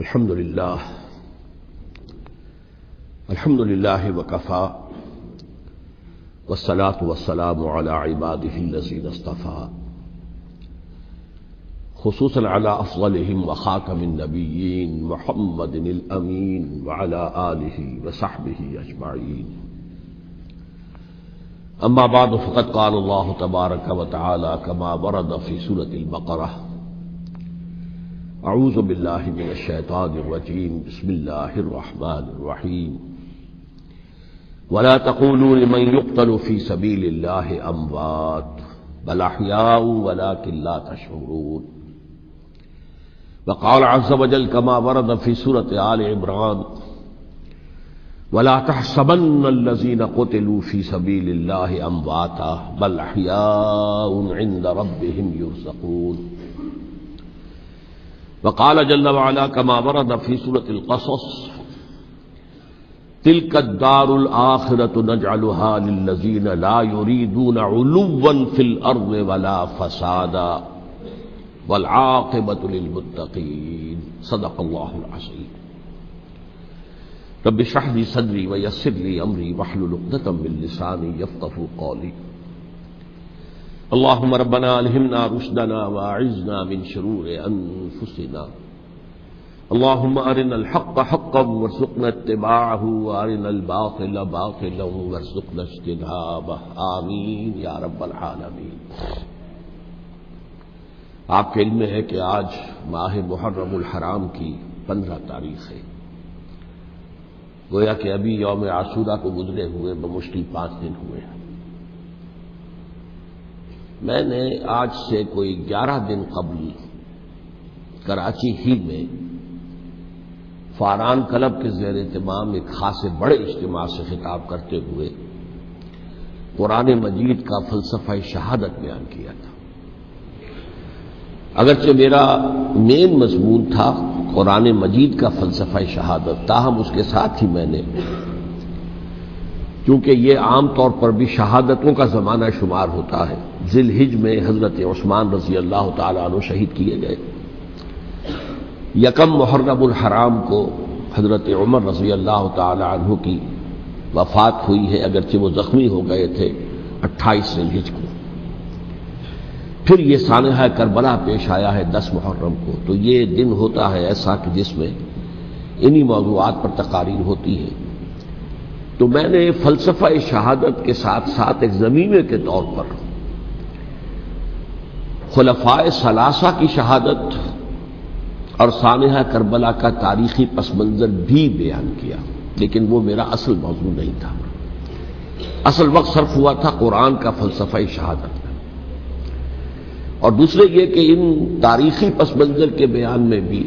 الحمد لله وكفى والصلاة والسلام على عباده الذين اصطفى خصوصا على أفضلهم وخاتم النبيين محمد الأمين وعلى آله وصحبه أجمعين. أما بعد فقد قال الله تبارك وتعالى كما ورد في سورة البقرة: اعوذ باللہ من الشیطان الرجیم بسم اللہ الرحمن الرحیم ولا تقولوا لمن يقتل في سبيل الله اموات بل احیاء ولكن لا تشعرون. وقال عز وجل كما ورد في سورة آل عمران: ولا تحسبن الذين قتلوا في سبيل الله امواتا بل احیاء عند ربهم يرزقون. وقال جل وعلا كما ورد في سورة القصص: تلك الدار الآخرة نجعلها للذين لا يريدون علوا في الأرض ولا فسادا والعاقبة للمتقين. صدق الله العظيم. رب اشرح لي صدري ويسر لي أمري واحلل عقدة من لساني يفقهوا قولي. اللهم ربنا الہمنا رشدنا واعذنا من شرور انفسنا. اللهم ارنا الحق حقا وارزقنا اتباعه وارنا الباطل باطلا وارزقنا اجتنابه. آمین یا رب العالمین. آپ کے علم میں ہے کہ آج ماہ محرم الحرام کی 15 تاریخ ہے. گویا کہ ابھی یوم عاشورہ کو گزرے ہوئے بمشکل 5 دن ہوئے ہیں. میں نے آج سے کوئی 11 دن قبل کراچی ہی میں فاران کلب کے زیر اہتمام ایک خاصے بڑے اجتماع سے خطاب کرتے ہوئے قرآن مجید کا فلسفہ شہادت بیان کیا تھا. اگرچہ میرا مین مضمون تھا قرآن مجید کا فلسفہ شہادت، تاہم اس کے ساتھ ہی میں نے، کیونکہ یہ عام طور پر بھی شہادتوں کا زمانہ شمار ہوتا ہے، ذی الحج میں حضرت عثمان رضی اللہ تعالیٰ عنہ شہید کیے گئے. یکم محرم الحرام کو حضرت عمر رضی اللہ تعالیٰ عنہ کی وفات ہوئی ہے، اگرچہ وہ زخمی ہو گئے تھے 28 ذی الحج کو. پھر یہ سانحہ کربلا پیش آیا ہے 10 محرم کو. تو یہ دن ہوتا ہے ایسا کہ جس میں انہی موضوعات پر تقاریر ہوتی ہے. تو میں نے فلسفہ شہادت کے ساتھ ساتھ ایک ضمیمے کے طور پر خلفائے ثلاثہ کی شہادت اور سانحہ کربلا کا تاریخی پس منظر بھی بیان کیا، لیکن وہ میرا اصل موضوع نہیں تھا. اصل وقت صرف ہوا تھا قرآن کا فلسفہ شہادت میں. اور دوسرے یہ کہ ان تاریخی پس منظر کے بیان میں بھی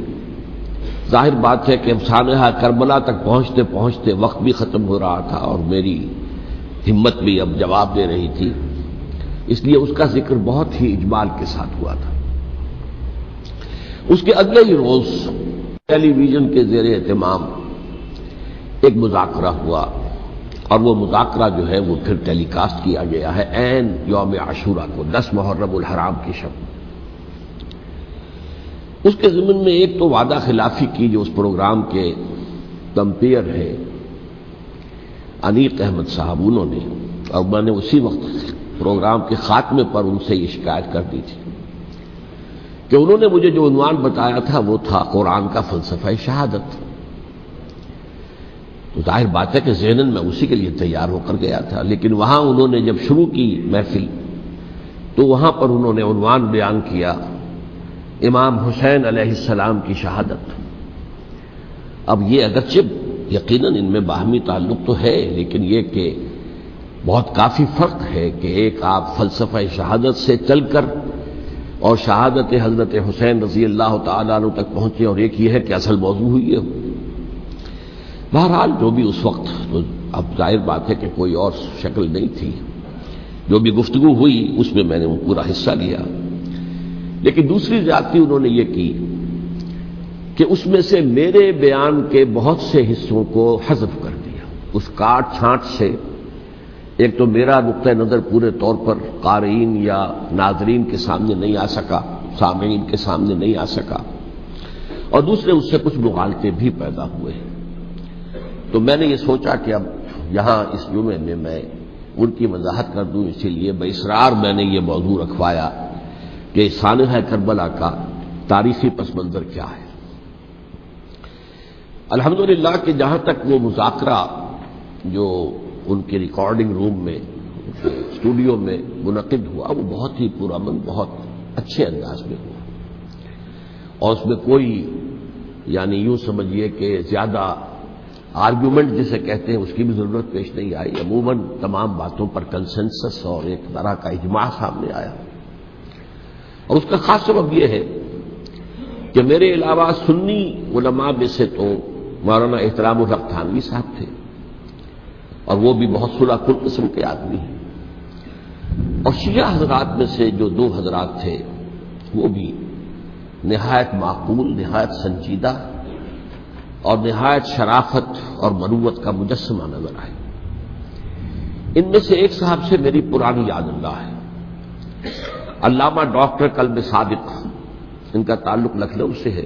ظاہر بات ہے کہ اب سانحہ کربلا تک پہنچتے پہنچتے وقت بھی ختم ہو رہا تھا اور میری ہمت بھی اب جواب دے رہی تھی، اس لیے اس کا ذکر بہت ہی اجمال کے ساتھ ہوا تھا. اس کے اگلے ہی روز ٹیلی ویژن کے زیر اہتمام ایک مذاکرہ ہوا، اور وہ مذاکرہ جو ہے وہ پھر ٹیلی کاسٹ کیا گیا ہے عین یوم عاشورہ کو، 10 محرم الحرام کی شب. اس کے ضمن میں ایک تو وعدہ خلافی کی جو اس پروگرام کے کمپیئر ہیں انیق احمد صاحب، انہوں نے، اور میں نے اسی وقت پروگرام کے خاتمے پر ان سے یہ شکایت کر دی تھی کہ انہوں نے مجھے جو عنوان بتایا تھا وہ تھا قرآن کا فلسفہ شہادت. تو ظاہر بات ہے کہ ذہناً میں اسی کے لیے تیار ہو کر گیا تھا، لیکن وہاں انہوں نے جب شروع کی محفل تو وہاں پر انہوں نے عنوان بیان کیا امام حسین علیہ السلام کی شہادت. اب یہ اگرچہ یقیناً ان میں باہمی تعلق تو ہے، لیکن یہ کہ بہت کافی فرق ہے کہ ایک آپ فلسفہ شہادت سے چل کر اور شہادت حضرت حسین رضی اللہ تعالیٰ عنہ تک پہنچے، اور ایک یہ ہے کہ اصل موضوع ہوئی ہے. بہرحال جو بھی اس وقت، تو اب ظاہر بات ہے کہ کوئی اور شکل نہیں تھی، جو بھی گفتگو ہوئی اس میں نے پورا حصہ لیا. لیکن دوسری زیادتی انہوں نے یہ کی کہ اس میں سے میرے بیان کے بہت سے حصوں کو حذف کر دیا. اس کاٹ چھانٹ سے ایک تو میرا نقطہ نظر پورے طور پر قارئین یا ناظرین کے سامنے نہیں آ سکا، سامعین کے سامنے نہیں آ سکا، اور دوسرے اس سے کچھ مغالطے بھی پیدا ہوئے. تو میں نے یہ سوچا کہ اب یہاں اس جمعے میں میں ان کی وضاحت کر دوں، اسی لیے باصرار میں نے یہ موضوع رکھوایا کہ سانحہ کربلا کا تاریخی پس منظر کیا ہے. الحمدللہ کہ جہاں تک وہ مذاکرہ جو ان کے ریکارڈنگ روم میں اسٹوڈیو میں منعقد ہوا وہ بہت ہی پرامن، بہت اچھے انداز میں ہوا، اور اس میں کوئی یعنی یوں سمجھیے کہ زیادہ آرگیومنٹ جسے کہتے ہیں اس کی بھی ضرورت پیش نہیں آئی. عموماً تمام باتوں پر کنسنسس اور ایک طرح کا اجماع سامنے آیا. اور اس کا خاص سبب یہ ہے کہ میرے علاوہ سنی علماء میں سے تو مولانا احترام الحق تھانوی صاحب تھے، اور وہ بھی بہت صلح کل قسم کے آدمی ہیں، اور شیعہ حضرات میں سے جو دو حضرات تھے وہ بھی نہایت معقول، نہایت سنجیدہ اور نہایت شرافت اور مروت کا مجسمہ نظر آئے. ان میں سے ایک صاحب سے میری پرانی یاد اللہ ہے، علامہ ڈاکٹر قلب صادق، ان کا تعلق لکھنؤ سے ہے،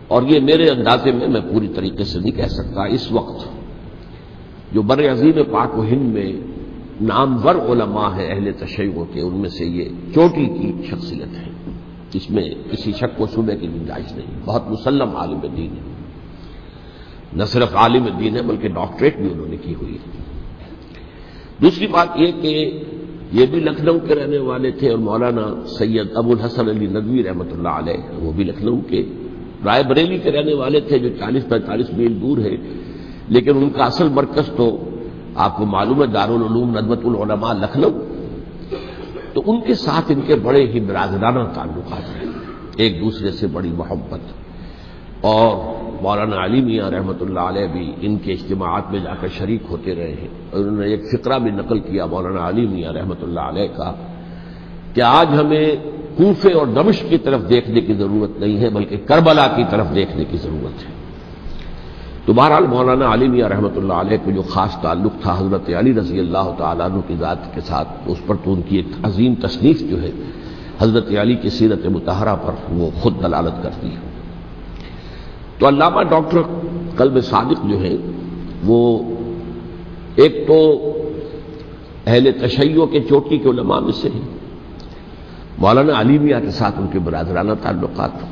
اور یہ میرے اندازے میں پوری طریقے سے نہیں کہہ سکتا، اس وقت جو بر عظیم پاک و ہند میں نامور علماء ہیں اہل تشیع کے، ان میں سے یہ چوٹی کی شخصیت ہے، اس میں کسی شک و شبہ کی گنجائش نہیں. بہت مسلم عالم دین ہے، نہ صرف عالم دین ہے بلکہ ڈاکٹریٹ بھی انہوں نے کی ہوئی ہے. دوسری بات یہ کہ یہ بھی لکھنؤ کے رہنے والے تھے، اور مولانا سید ابو الحسن علی ندوی رحمۃ اللہ علیہ وہ بھی لکھنؤ کے، رائے بریلی کے رہنے والے تھے جو 40-45 میل دور ہے، لیکن ان کا اصل مرکز تو آپ کو معلوم ہے دارالعلوم ندوۃ العلماء لکھنؤ. تو ان کے ساتھ ان کے بڑے ہی برادرانہ تعلقات ہیں، ایک دوسرے سے بڑی محبت. اور مولانا علی میاں رحمۃ اللہ علیہ بھی ان کے اجتماعات میں جا کر شریک ہوتے رہے ہیں، اور انہوں نے ایک فقرہ بھی نقل کیا مولانا علی میاں رحمۃ اللہ علیہ کا کہ آج ہمیں کوفے اور دمشق کی طرف دیکھنے کی ضرورت نہیں ہے بلکہ کربلا کی طرف دیکھنے کی ضرورت ہے. تو بہرحال مولانا علی میاں رحمۃ اللہ علیہ کو جو خاص تعلق تھا حضرت علی رضی اللہ تعالیٰ عنہ کی ذات کے ساتھ، اس پر تو ان کی ایک عظیم تصنیف جو ہے حضرت علی کی سیرت مطہرہ پر وہ خود دلالت کرتی ہے. تو علامہ ڈاکٹر قلب صادق جو ہے وہ ایک تو اہل تشیع کے چوٹی کے علماء میں سے ہیں، مولانا علی میاں کے ساتھ ان کے برادرانہ تعلقات،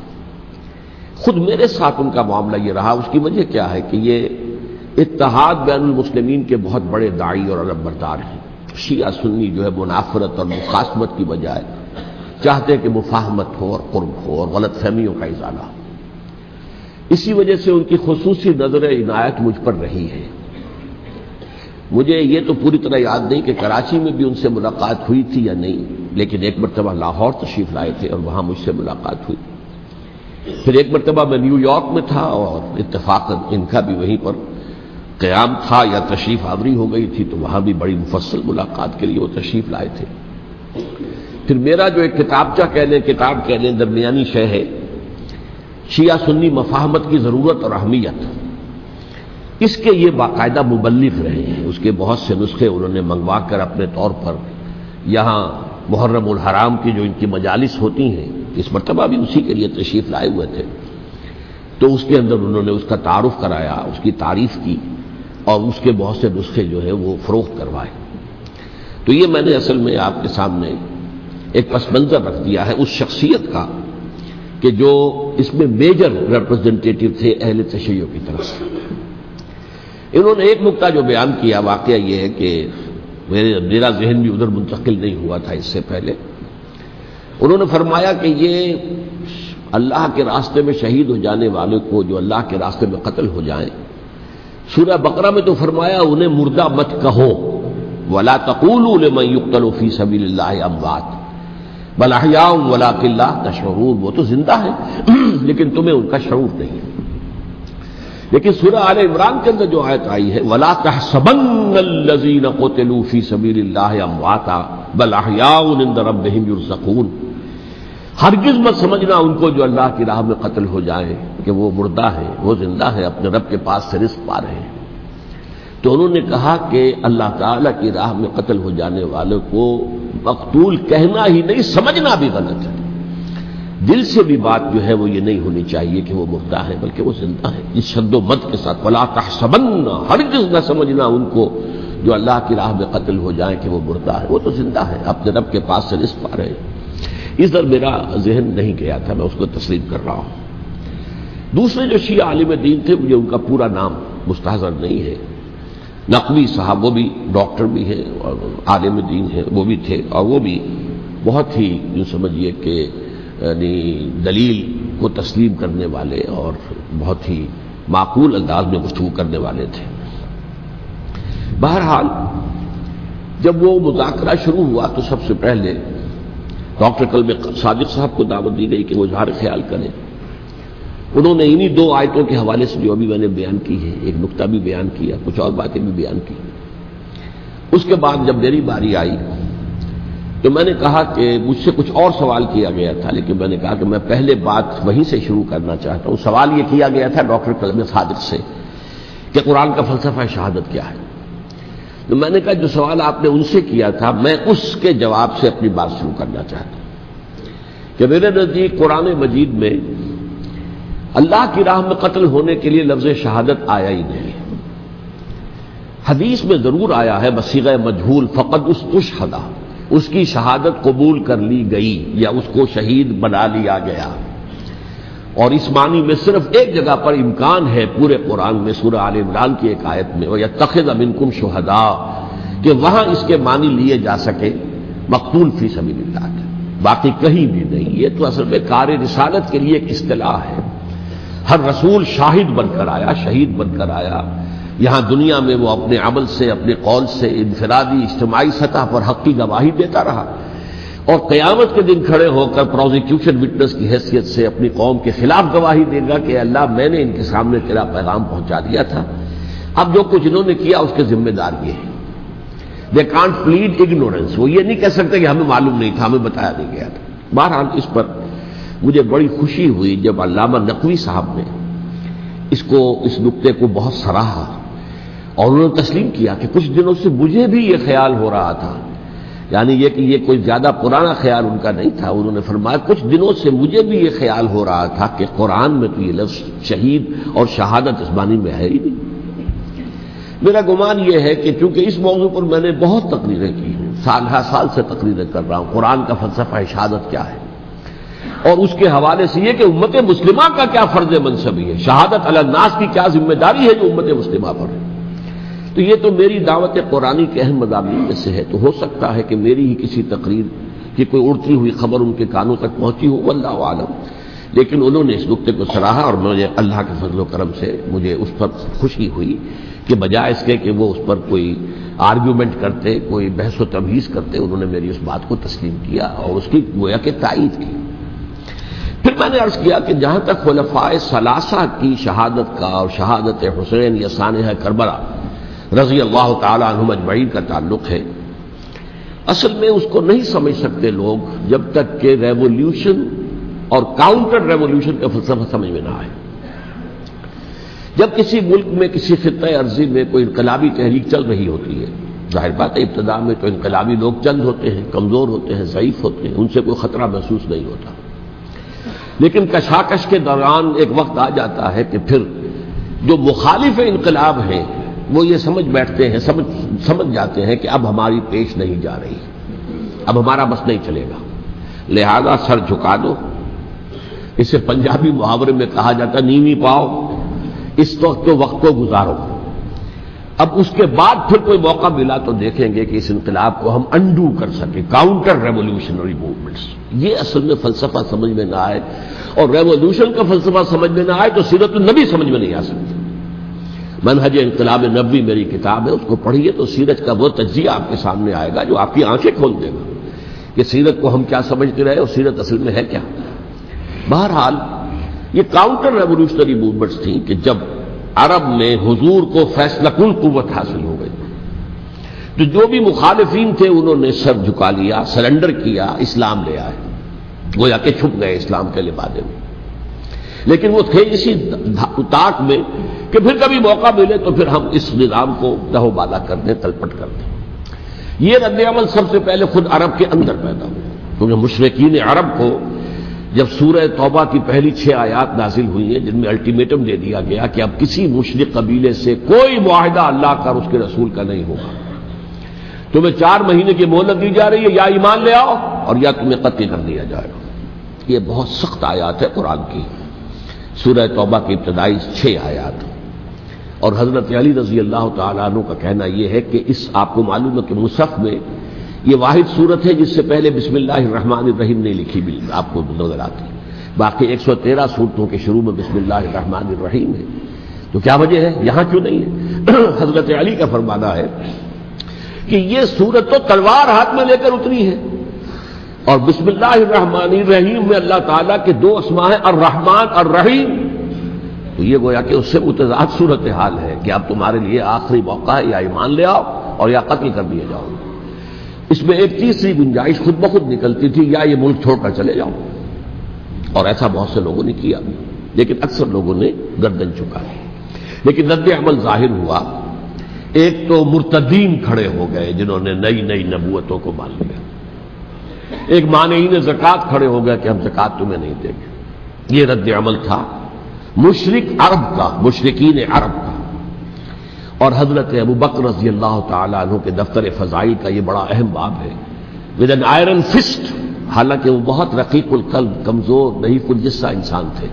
خود میرے ساتھ ان کا معاملہ یہ رہا. اس کی وجہ کیا ہے کہ یہ اتحاد بین المسلمین کے بہت بڑے داعی اور علم بردار ہیں. شیعہ سنی جو ہے منافرت اور مخاصمت کی بجائے چاہتے ہیں کہ مفاہمت ہو اور قرب ہو اور غلط فہمیوں کا ازالہ. اسی وجہ سے ان کی خصوصی نظر عنایت مجھ پر رہی ہے. مجھے یہ تو پوری طرح یاد نہیں کہ کراچی میں بھی ان سے ملاقات ہوئی تھی یا نہیں، لیکن ایک مرتبہ لاہور تشریف لائے تھے اور وہاں مجھ سے ملاقات ہوئی. پھر ایک مرتبہ میں نیو یارک میں تھا اور اتفاقاً ان کا بھی وہیں پر قیام تھا یا تشریف آوری ہو گئی تھی، تو وہاں بھی بڑی مفصل ملاقات کے لیے وہ تشریف لائے تھے. پھر میرا جو ایک کتاب کہہ لیں درمیانی شے ہے، شیعہ سنی مفاہمت کی ضرورت اور اہمیت، اس کے یہ باقاعدہ مبلغ رہے ہیں. اس کے بہت سے نسخے انہوں نے منگوا کر اپنے طور پر یہاں محرم الحرام کی جو ان کی مجالس ہوتی ہیں، اس مرتبہ بھی اسی کے لیے تشریف لائے ہوئے تھے، تو اس کے اندر انہوں نے اس کا تعارف کرایا، اس کی تعریف کی، اور اس کے بہت سے نسخے جو ہے وہ فروخت کروائے. تو یہ میں نے اصل میں آپ کے سامنے ایک پس منظر رکھ دیا ہے اس شخصیت کا کہ جو اس میں میجر ریپرزنٹیٹو تھے اہل تشیع کی طرف سے. انہوں نے ایک نقطہ جو بیان کیا، واقعہ یہ ہے کہ میرا ذہن بھی ادھر منتقل نہیں ہوا تھا اس سے پہلے. انہوں نے فرمایا کہ یہ اللہ کے راستے میں شہید ہو جانے والے کو جو اللہ کے راستے میں قتل ہو جائیں، سورہ بقرہ میں تو فرمایا انہیں مردہ مت کہو، وَلَا تَقُولُوا لِمَن يُقْتَلُ فِي سَبِيلِ اللَّهِ أَمْوَاتٌ بَلْ أَحْيَاءٌ وَلَٰكِن لَّا تَشْعُرُونَ. وہ تو زندہ ہے لیکن تمہیں ان کا شعور نہیں. لیکن سورہ آل عمران کے اندر جو آیت آئی ہے وَلَا تَحْسَبَنَّ الَّذِينَ قُتِلُوا فِي سَبِيلِ اللَّهِ أَمْوَاتًا بَلْ أَحْيَاءٌ عِندَ رَبِّهِمْ يُرْزَقُونَ. ہرگز مت سمجھنا ان کو جو اللہ کی راہ میں قتل ہو جائیں کہ وہ مردہ ہے، وہ زندہ ہے، اپنے رب کے پاس سے رزق پا رہے ہیں. تو انہوں نے کہا کہ اللہ تعالیٰ کی راہ میں قتل ہو جانے والے کو مقتول کہنا ہی نہیں، سمجھنا بھی غلط ہے. دل سے بھی بات جو ہے وہ یہ نہیں ہونی چاہیے کہ وہ مردہ ہے، بلکہ وہ زندہ ہے، اس شد و مد کے ساتھ وَلَا تَحْسَبَنَّ، ہرگز نہ سمجھنا ان کو جو اللہ کی راہ میں قتل ہو جائیں کہ وہ مردہ ہے، وہ تو زندہ ہے، اپنے رب کے پاس سے رزق پا رہے ہیں۔ اس در میرا ذہن نہیں گیا تھا، میں اس کو تسلیم کر رہا ہوں۔ دوسرے جو شیعہ عالم دین تھے، مجھے ان کا پورا نام مستحضر نہیں ہے، نقوی صاحب، وہ بھی ڈاکٹر بھی ہیں اور عالم دین ہیں، وہ بھی تھے، اور وہ بھی بہت ہی یوں سمجھیے کہ یعنی دلیل کو تسلیم کرنے والے اور بہت ہی معقول انداز میں گفتگو کرنے والے تھے۔ بہرحال جب وہ مذاکرہ شروع ہوا تو سب سے پہلے ڈاکٹر قلب صادق صاحب کو دعوت دی گئی کہ وہ اظہار خیال کریں۔ انہوں نے انہی 2 آیتوں کے حوالے سے جو ابھی میں نے بیان کی ہے، ایک نقطہ بھی بیان کیا، کچھ اور باتیں بھی بیان کی۔ اس کے بعد جب میری باری آئی تو میں نے کہا کہ مجھ سے کچھ اور سوال کیا گیا تھا، لیکن میں نے کہا کہ میں پہلے بات وہیں سے شروع کرنا چاہتا ہوں۔ سوال یہ کیا گیا تھا ڈاکٹر قلب صادق سے کہ قرآن کا فلسفہ شہادت کیا ہے؟ تو میں نے کہا جو سوال آپ نے ان سے کیا تھا، میں اس کے جواب سے اپنی بات شروع کرنا چاہتا ہوں کہ میرے نزدیک قرآن مجید میں اللہ کی راہ میں قتل ہونے کے لیے لفظ شہادت آیا ہی نہیں ہے۔ حدیث میں ضرور آیا ہے بصیغہ مجہول، فقد استشہد، اس کی شہادت قبول کر لی گئی یا اس کو شہید بنا لیا گیا، اور اس معنی میں صرف ایک جگہ پر امکان ہے پورے قرآن میں، سورہ آل عمران کی ایک آیت میں، وَيَتَّخِذَ مِنكُمْ شُهَدَاءَ، کہ وہاں اس کے معنی لیے جا سکے مقتول فی سبیل اللہ کے، باقی کہیں بھی نہیں۔ یہ تو اصل میں کار رسالت کے لیے ایک اصطلاح ہے۔ ہر رسول شاہد بن کر آیا، شہید بن کر آیا، یہاں دنیا میں وہ اپنے عمل سے، اپنے قول سے، انفرادی اجتماعی سطح پر حق کی گواہی دیتا رہا، اور قیامت کے دن کھڑے ہو کر پروزیکیوشن وٹنس کی حیثیت سے اپنی قوم کے خلاف گواہی دے گا کہ اللہ میں نے ان کے سامنے تیرا پیغام پہنچا دیا تھا، اب جو کچھ انہوں نے کیا اس کے ذمہ دار یہ ہے۔ دے کانٹ پلیڈ اگنورنس، وہ یہ نہیں کہہ سکتے کہ ہمیں معلوم نہیں تھا، ہمیں بتایا نہیں گیا تھا۔ بہرحال اس پر مجھے بڑی خوشی ہوئی جب علامہ نقوی صاحب نے اس نقطے کو بہت سراہا، اور انہوں نے تسلیم کیا کہ کچھ دنوں سے مجھے بھی یہ خیال ہو رہا تھا، یعنی یہ کہ یہ کوئی زیادہ پرانا خیال ان کا نہیں تھا۔ انہوں نے فرمایا کچھ دنوں سے مجھے بھی یہ خیال ہو رہا تھا کہ قرآن میں تو یہ لفظ شہید اور شہادت اس معنی میں ہے ہی نہیں۔ میرا گمان یہ ہے کہ چونکہ اس موضوع پر میں نے بہت تقریریں کی ہیں، سال ہر سال سے تقریریں کر رہا ہوں، قرآن کا فلسفہ شہادت کیا ہے، اور اس کے حوالے سے یہ کہ امت مسلمہ کا کیا فرض منصبی ہے، شہادت علی الناس کی کیا ذمہ داری ہے جو امت مسلمہ پر ہے۔ تو یہ تو میری دعوت قرآنی کے اہم مضامین میں سے ہے، تو ہو سکتا ہے کہ میری ہی کسی تقریر کی کوئی اڑتی ہوئی خبر ان کے کانوں تک پہنچی ہو، واللہ عالم، لیکن انہوں نے اس نقطے کو سراہا، اور مجھے اللہ کے فضل و کرم سے مجھے اس پر خوشی ہوئی کہ بجائے اس کے کہ وہ اس پر کوئی آرگیومنٹ کرتے، کوئی بحث و تبحیث کرتے، انہوں نے میری اس بات کو تسلیم کیا اور اس کی گویا کہ تائید کی۔ پھر میں نے عرض کیا کہ جہاں تک خلفائے ثلاثہ کی شہادت کا اور شہادت حسین یا سانحہ کربلا رضی اللہ تعالی عنہم اجمعین کا تعلق ہے، اصل میں اس کو نہیں سمجھ سکتے لوگ جب تک کہ ریولیوشن اور کاؤنٹر ریولیوشن کا فلسفہ سمجھ میں نہ آئے۔ جب کسی ملک میں، کسی خطہ ارضی میں کوئی انقلابی تحریک چل رہی ہوتی ہے، ظاہر بات ہے ابتدا میں تو انقلابی لوگ چند ہوتے ہیں، کمزور ہوتے ہیں، ضعیف ہوتے ہیں، ان سے کوئی خطرہ محسوس نہیں ہوتا، لیکن کشاکش کے دوران ایک وقت آ جاتا ہے کہ پھر جو مخالف انقلاب ہیں وہ یہ سمجھ بیٹھتے ہیں، سمجھ جاتے ہیں کہ اب ہماری پیش نہیں جا رہی، اب ہمارا بس نہیں چلے گا، لہذا سر جھکا دو۔ اسے پنجابی محاورے میں کہا جاتا نیوی پاؤ، اس وقت کو گزارو۔ اب اس کے بعد پھر کوئی موقع ملا تو دیکھیں گے کہ اس انقلاب کو ہم انڈو کر سکیں، کاؤنٹر ریولیوشنری موومنٹس۔ یہ اصل میں فلسفہ سمجھ میں نہ آئے، اور ریولیوشن کا فلسفہ سمجھ میں نہ آئے تو سیرت النبی سمجھ میں نہیں آ سکتی۔ منہج انقلاب نبوی میری کتاب ہے، اس کو پڑھیے تو سیرت کا وہ تجزیہ آپ کے سامنے آئے گا جو آپ کی آنکھیں کھول دے گا کہ سیرت کو ہم کیا سمجھتے رہے اور سیرت اصل میں ہے کیا۔ بہرحال یہ کاؤنٹر ریولیوشنری موومنٹس تھیں کہ جب عرب میں حضور کو فیصلہ کن قوت حاصل ہو گئی تو جو بھی مخالفین تھے انہوں نے سر جھکا لیا، سرنڈر کیا، اسلام لے آئے، گویا کہ چھپ گئے اسلام کے لبادے میں، لیکن وہ تھے اسی طاق میں کہ پھر کبھی موقع ملے تو پھر ہم اس نظام کو دہو بالا کر دیں، تلپٹ کر دیں۔ یہ رد عمل سب سے پہلے خود عرب کے اندر پیدا ہوا، کیونکہ مشرکین عرب کو جب سورہ توبہ کی پہلی 6 آیات نازل ہوئی ہیں جن میں الٹیمیٹم دے دیا گیا کہ اب کسی مشرک قبیلے سے کوئی معاہدہ اللہ کا اور اس کے رسول کا نہیں ہوگا، تمہیں 4 مہینے کی مہلت دی جا رہی ہے، یا ایمان لے آؤ اور یا تمہیں قتل کر دیا جائے گا۔ یہ بہت سخت آیات ہے قرآن کی، سورہ توبہ کی ابتدائی 6 آیات۔ اور حضرت علی رضی اللہ تعالیٰ عنہ کا کہنا یہ ہے کہ آپ کو معلوم ہے کہ مصحف میں یہ واحد صورت ہے جس سے پہلے بسم اللہ الرحمن الرحیم نہیں لکھی بھی آپ کو نظر آتی، باقی 113 صورتوں کے شروع میں بسم اللہ الرحمن الرحیم ہے۔ تو کیا وجہ ہے یہاں کیوں نہیں ہے؟ حضرت علی کا فرمانا ہے کہ یہ صورت تو تلوار ہاتھ میں لے کر اتری ہے، اور بسم اللہ الرحمن الرحیم میں اللہ تعالیٰ کے 2 اسماء ہیں، الرحمن الرحیم، تو یہ گویا کہ اس سے متضاد صورتحال ہے کہ اب تمہارے لیے آخری موقع ہے، یا ایمان لے آؤ اور یا قتل کر دیے جاؤ۔ اس میں ایک تیسری گنجائش خود بخود نکلتی تھی، یا یہ ملک چھوڑ کر چلے جاؤ، اور ایسا بہت سے لوگوں نے کیا، لیکن اکثر لوگوں نے گردن چکائی۔ لیکن رد عمل ظاہر ہوا، ایک تو مرتدین کھڑے ہو گئے جنہوں نے نئی نئی نبوتوں کو مان لیا، ایک مانعین زکوٰۃ کھڑے ہو گئے کہ ہم زکوٰۃ تمہیں نہیں دیں گے۔ یہ رد عمل تھا مشرک عرب کا، مشرکین عرب کا۔ اور حضرت ابوبکر رضی اللہ تعالیٰ عنہ کے دفتر فضائل کا یہ بڑا اہم باب ہے، ود این آئرن فسٹ، حالانکہ وہ بہت رقیق القلب، کمزور ضعیف الجسہ انسان تھے،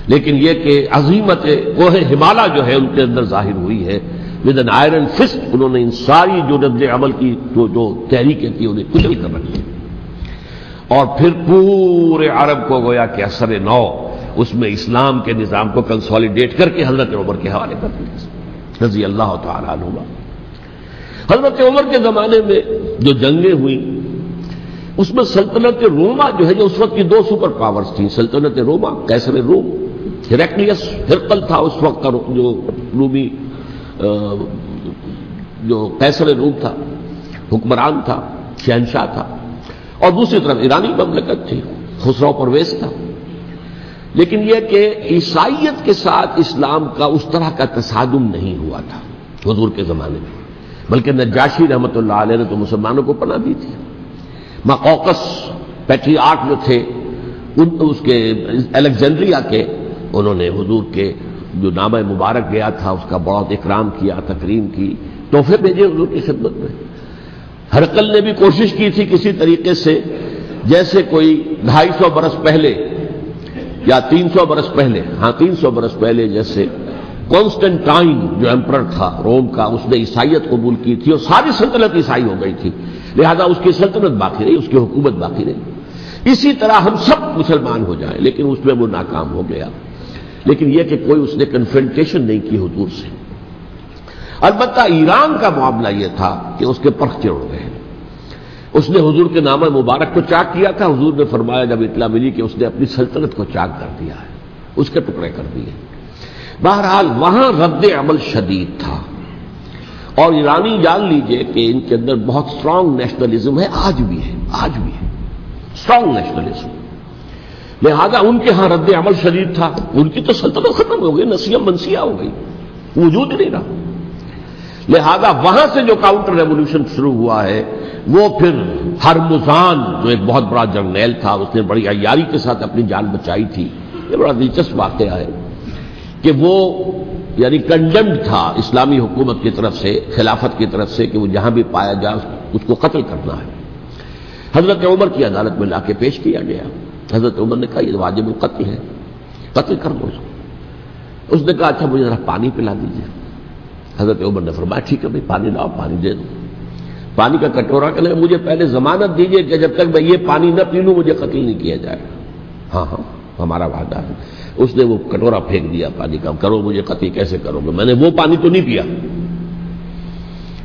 لیکن یہ کہ عظیمت کوہ ہمالیہ جو ہے ان کے اندر ظاہر ہوئی ہے، ود این آئرن فسٹ انہوں نے ان ساری جو رد عمل کی جو تحریکیں تھی انہیں کچل کر رکھ دیا، اور پھر پورے عرب کو گویا کہ اثر نو اس میں اسلام کے نظام کو کنسالیڈیٹ کر کے حضرت عمر کے حوالے کر دیا رضی اللہ تعالیٰ عنہ۔ حضرت عمر کے زمانے میں جو جنگیں ہوئیں اس میں سلطنت روما جو ہے، جو اس وقت کی 2 سپر پاورز تھیں، سلطنت روما قیصر روم، ہیرکلیس ہرقل تھا اس وقت کا جو رومی جو قیصر روم تھا، حکمران تھا، شہنشاہ تھا، اور دوسری طرف ایرانی مملکت تھی، خسرو پرویز تھا۔ لیکن یہ کہ عیسائیت کے ساتھ اسلام کا اس طرح کا تصادم نہیں ہوا تھا حضور کے زمانے میں، بلکہ نجاشی رحمۃ اللہ علیہ نے تو مسلمانوں کو پناہ دی تھی۔ مقوقس پیٹریارک جو تھے اس کے الیگزینڈریا کے، انہوں نے حضور کے جو نامہ مبارک گیا تھا اس کا بہت اکرام کیا، تکریم کی، تحفے بھیجے حضور کی خدمت میں۔ ہرقل نے بھی کوشش کی تھی کسی طریقے سے، جیسے کوئی 250 برس پہلے یا 300 برس پہلے، 300 برس پہلے جیسے کانسٹنٹائن جو ایمپرر تھا روم کا، اس نے عیسائیت قبول کی تھی اور ساری سلطنت عیسائی ہو گئی تھی، لہذا اس کی سلطنت باقی رہی، اس کی حکومت باقی رہی۔ اسی طرح ہم سب مسلمان ہو جائیں، لیکن اس میں وہ ناکام ہو گیا۔ لیکن یہ کہ کوئی اس نے کنفرنٹیشن نہیں کی حضور سے۔ البتہ ایران کا معاملہ یہ تھا کہ اس کے پرخ چڑھ گئے، اس نے حضور کے نامہ مبارک کو چاک کیا تھا، حضور نے فرمایا جب اطلاع ملی کہ اس نے اپنی سلطنت کو چاک کر دیا ہے، اس کے ٹکڑے کر دیے۔ بہرحال وہاں رد عمل شدید تھا، اور ایرانی جان لیجئے کہ ان کے اندر بہت اسٹرانگ نیشنلزم ہے، آج بھی ہے اسٹرانگ نیشنلزم، لہذا ان کے ہاں رد عمل شدید تھا۔ ان کی تو سلطنت ختم ہو گئی، نسیہ منسیہ ہو گئی، وجود ہی نہیں رہا۔ لہذا وہاں سے جو کاؤنٹر ریولوشن شروع ہوا ہے وہ پھر ہرمزان جو ایک بہت بڑا جرنیل تھا، اس نے بڑی عیاری کے ساتھ اپنی جان بچائی تھی۔ یہ بڑا دلچسپ واقعہ ہے کہ وہ یعنی کنڈمڈ تھا اسلامی حکومت کی طرف سے، خلافت کی طرف سے، کہ وہ جہاں بھی پایا جائے اس کو قتل کرنا ہے۔ حضرت عمر کی عدالت میں لا کے پیش کیا گیا، حضرت عمر نے کہا یہ واجب القتل ہے، قتل کر دو اس کو۔ اس نے کہا اچھا مجھے ذرا پانی پلا دیجیے۔ حضرت عمر نے فرمایا ٹھیک ہے بھائی پانی لاؤ، پانی دے دو۔ پانی کا کٹورا کہ مجھے پہلے ضمانت دیجیے کہ جب تک میں یہ پانی نہ پی لوں مجھے قتل نہیں کیا جائے گا۔ ہاں ہمارا وعدہ ہے۔ اس نے وہ کٹورا پھینک دیا پانی کا، کرو مجھے قتل کیسے کرو گے، میں نے وہ پانی تو نہیں پیا۔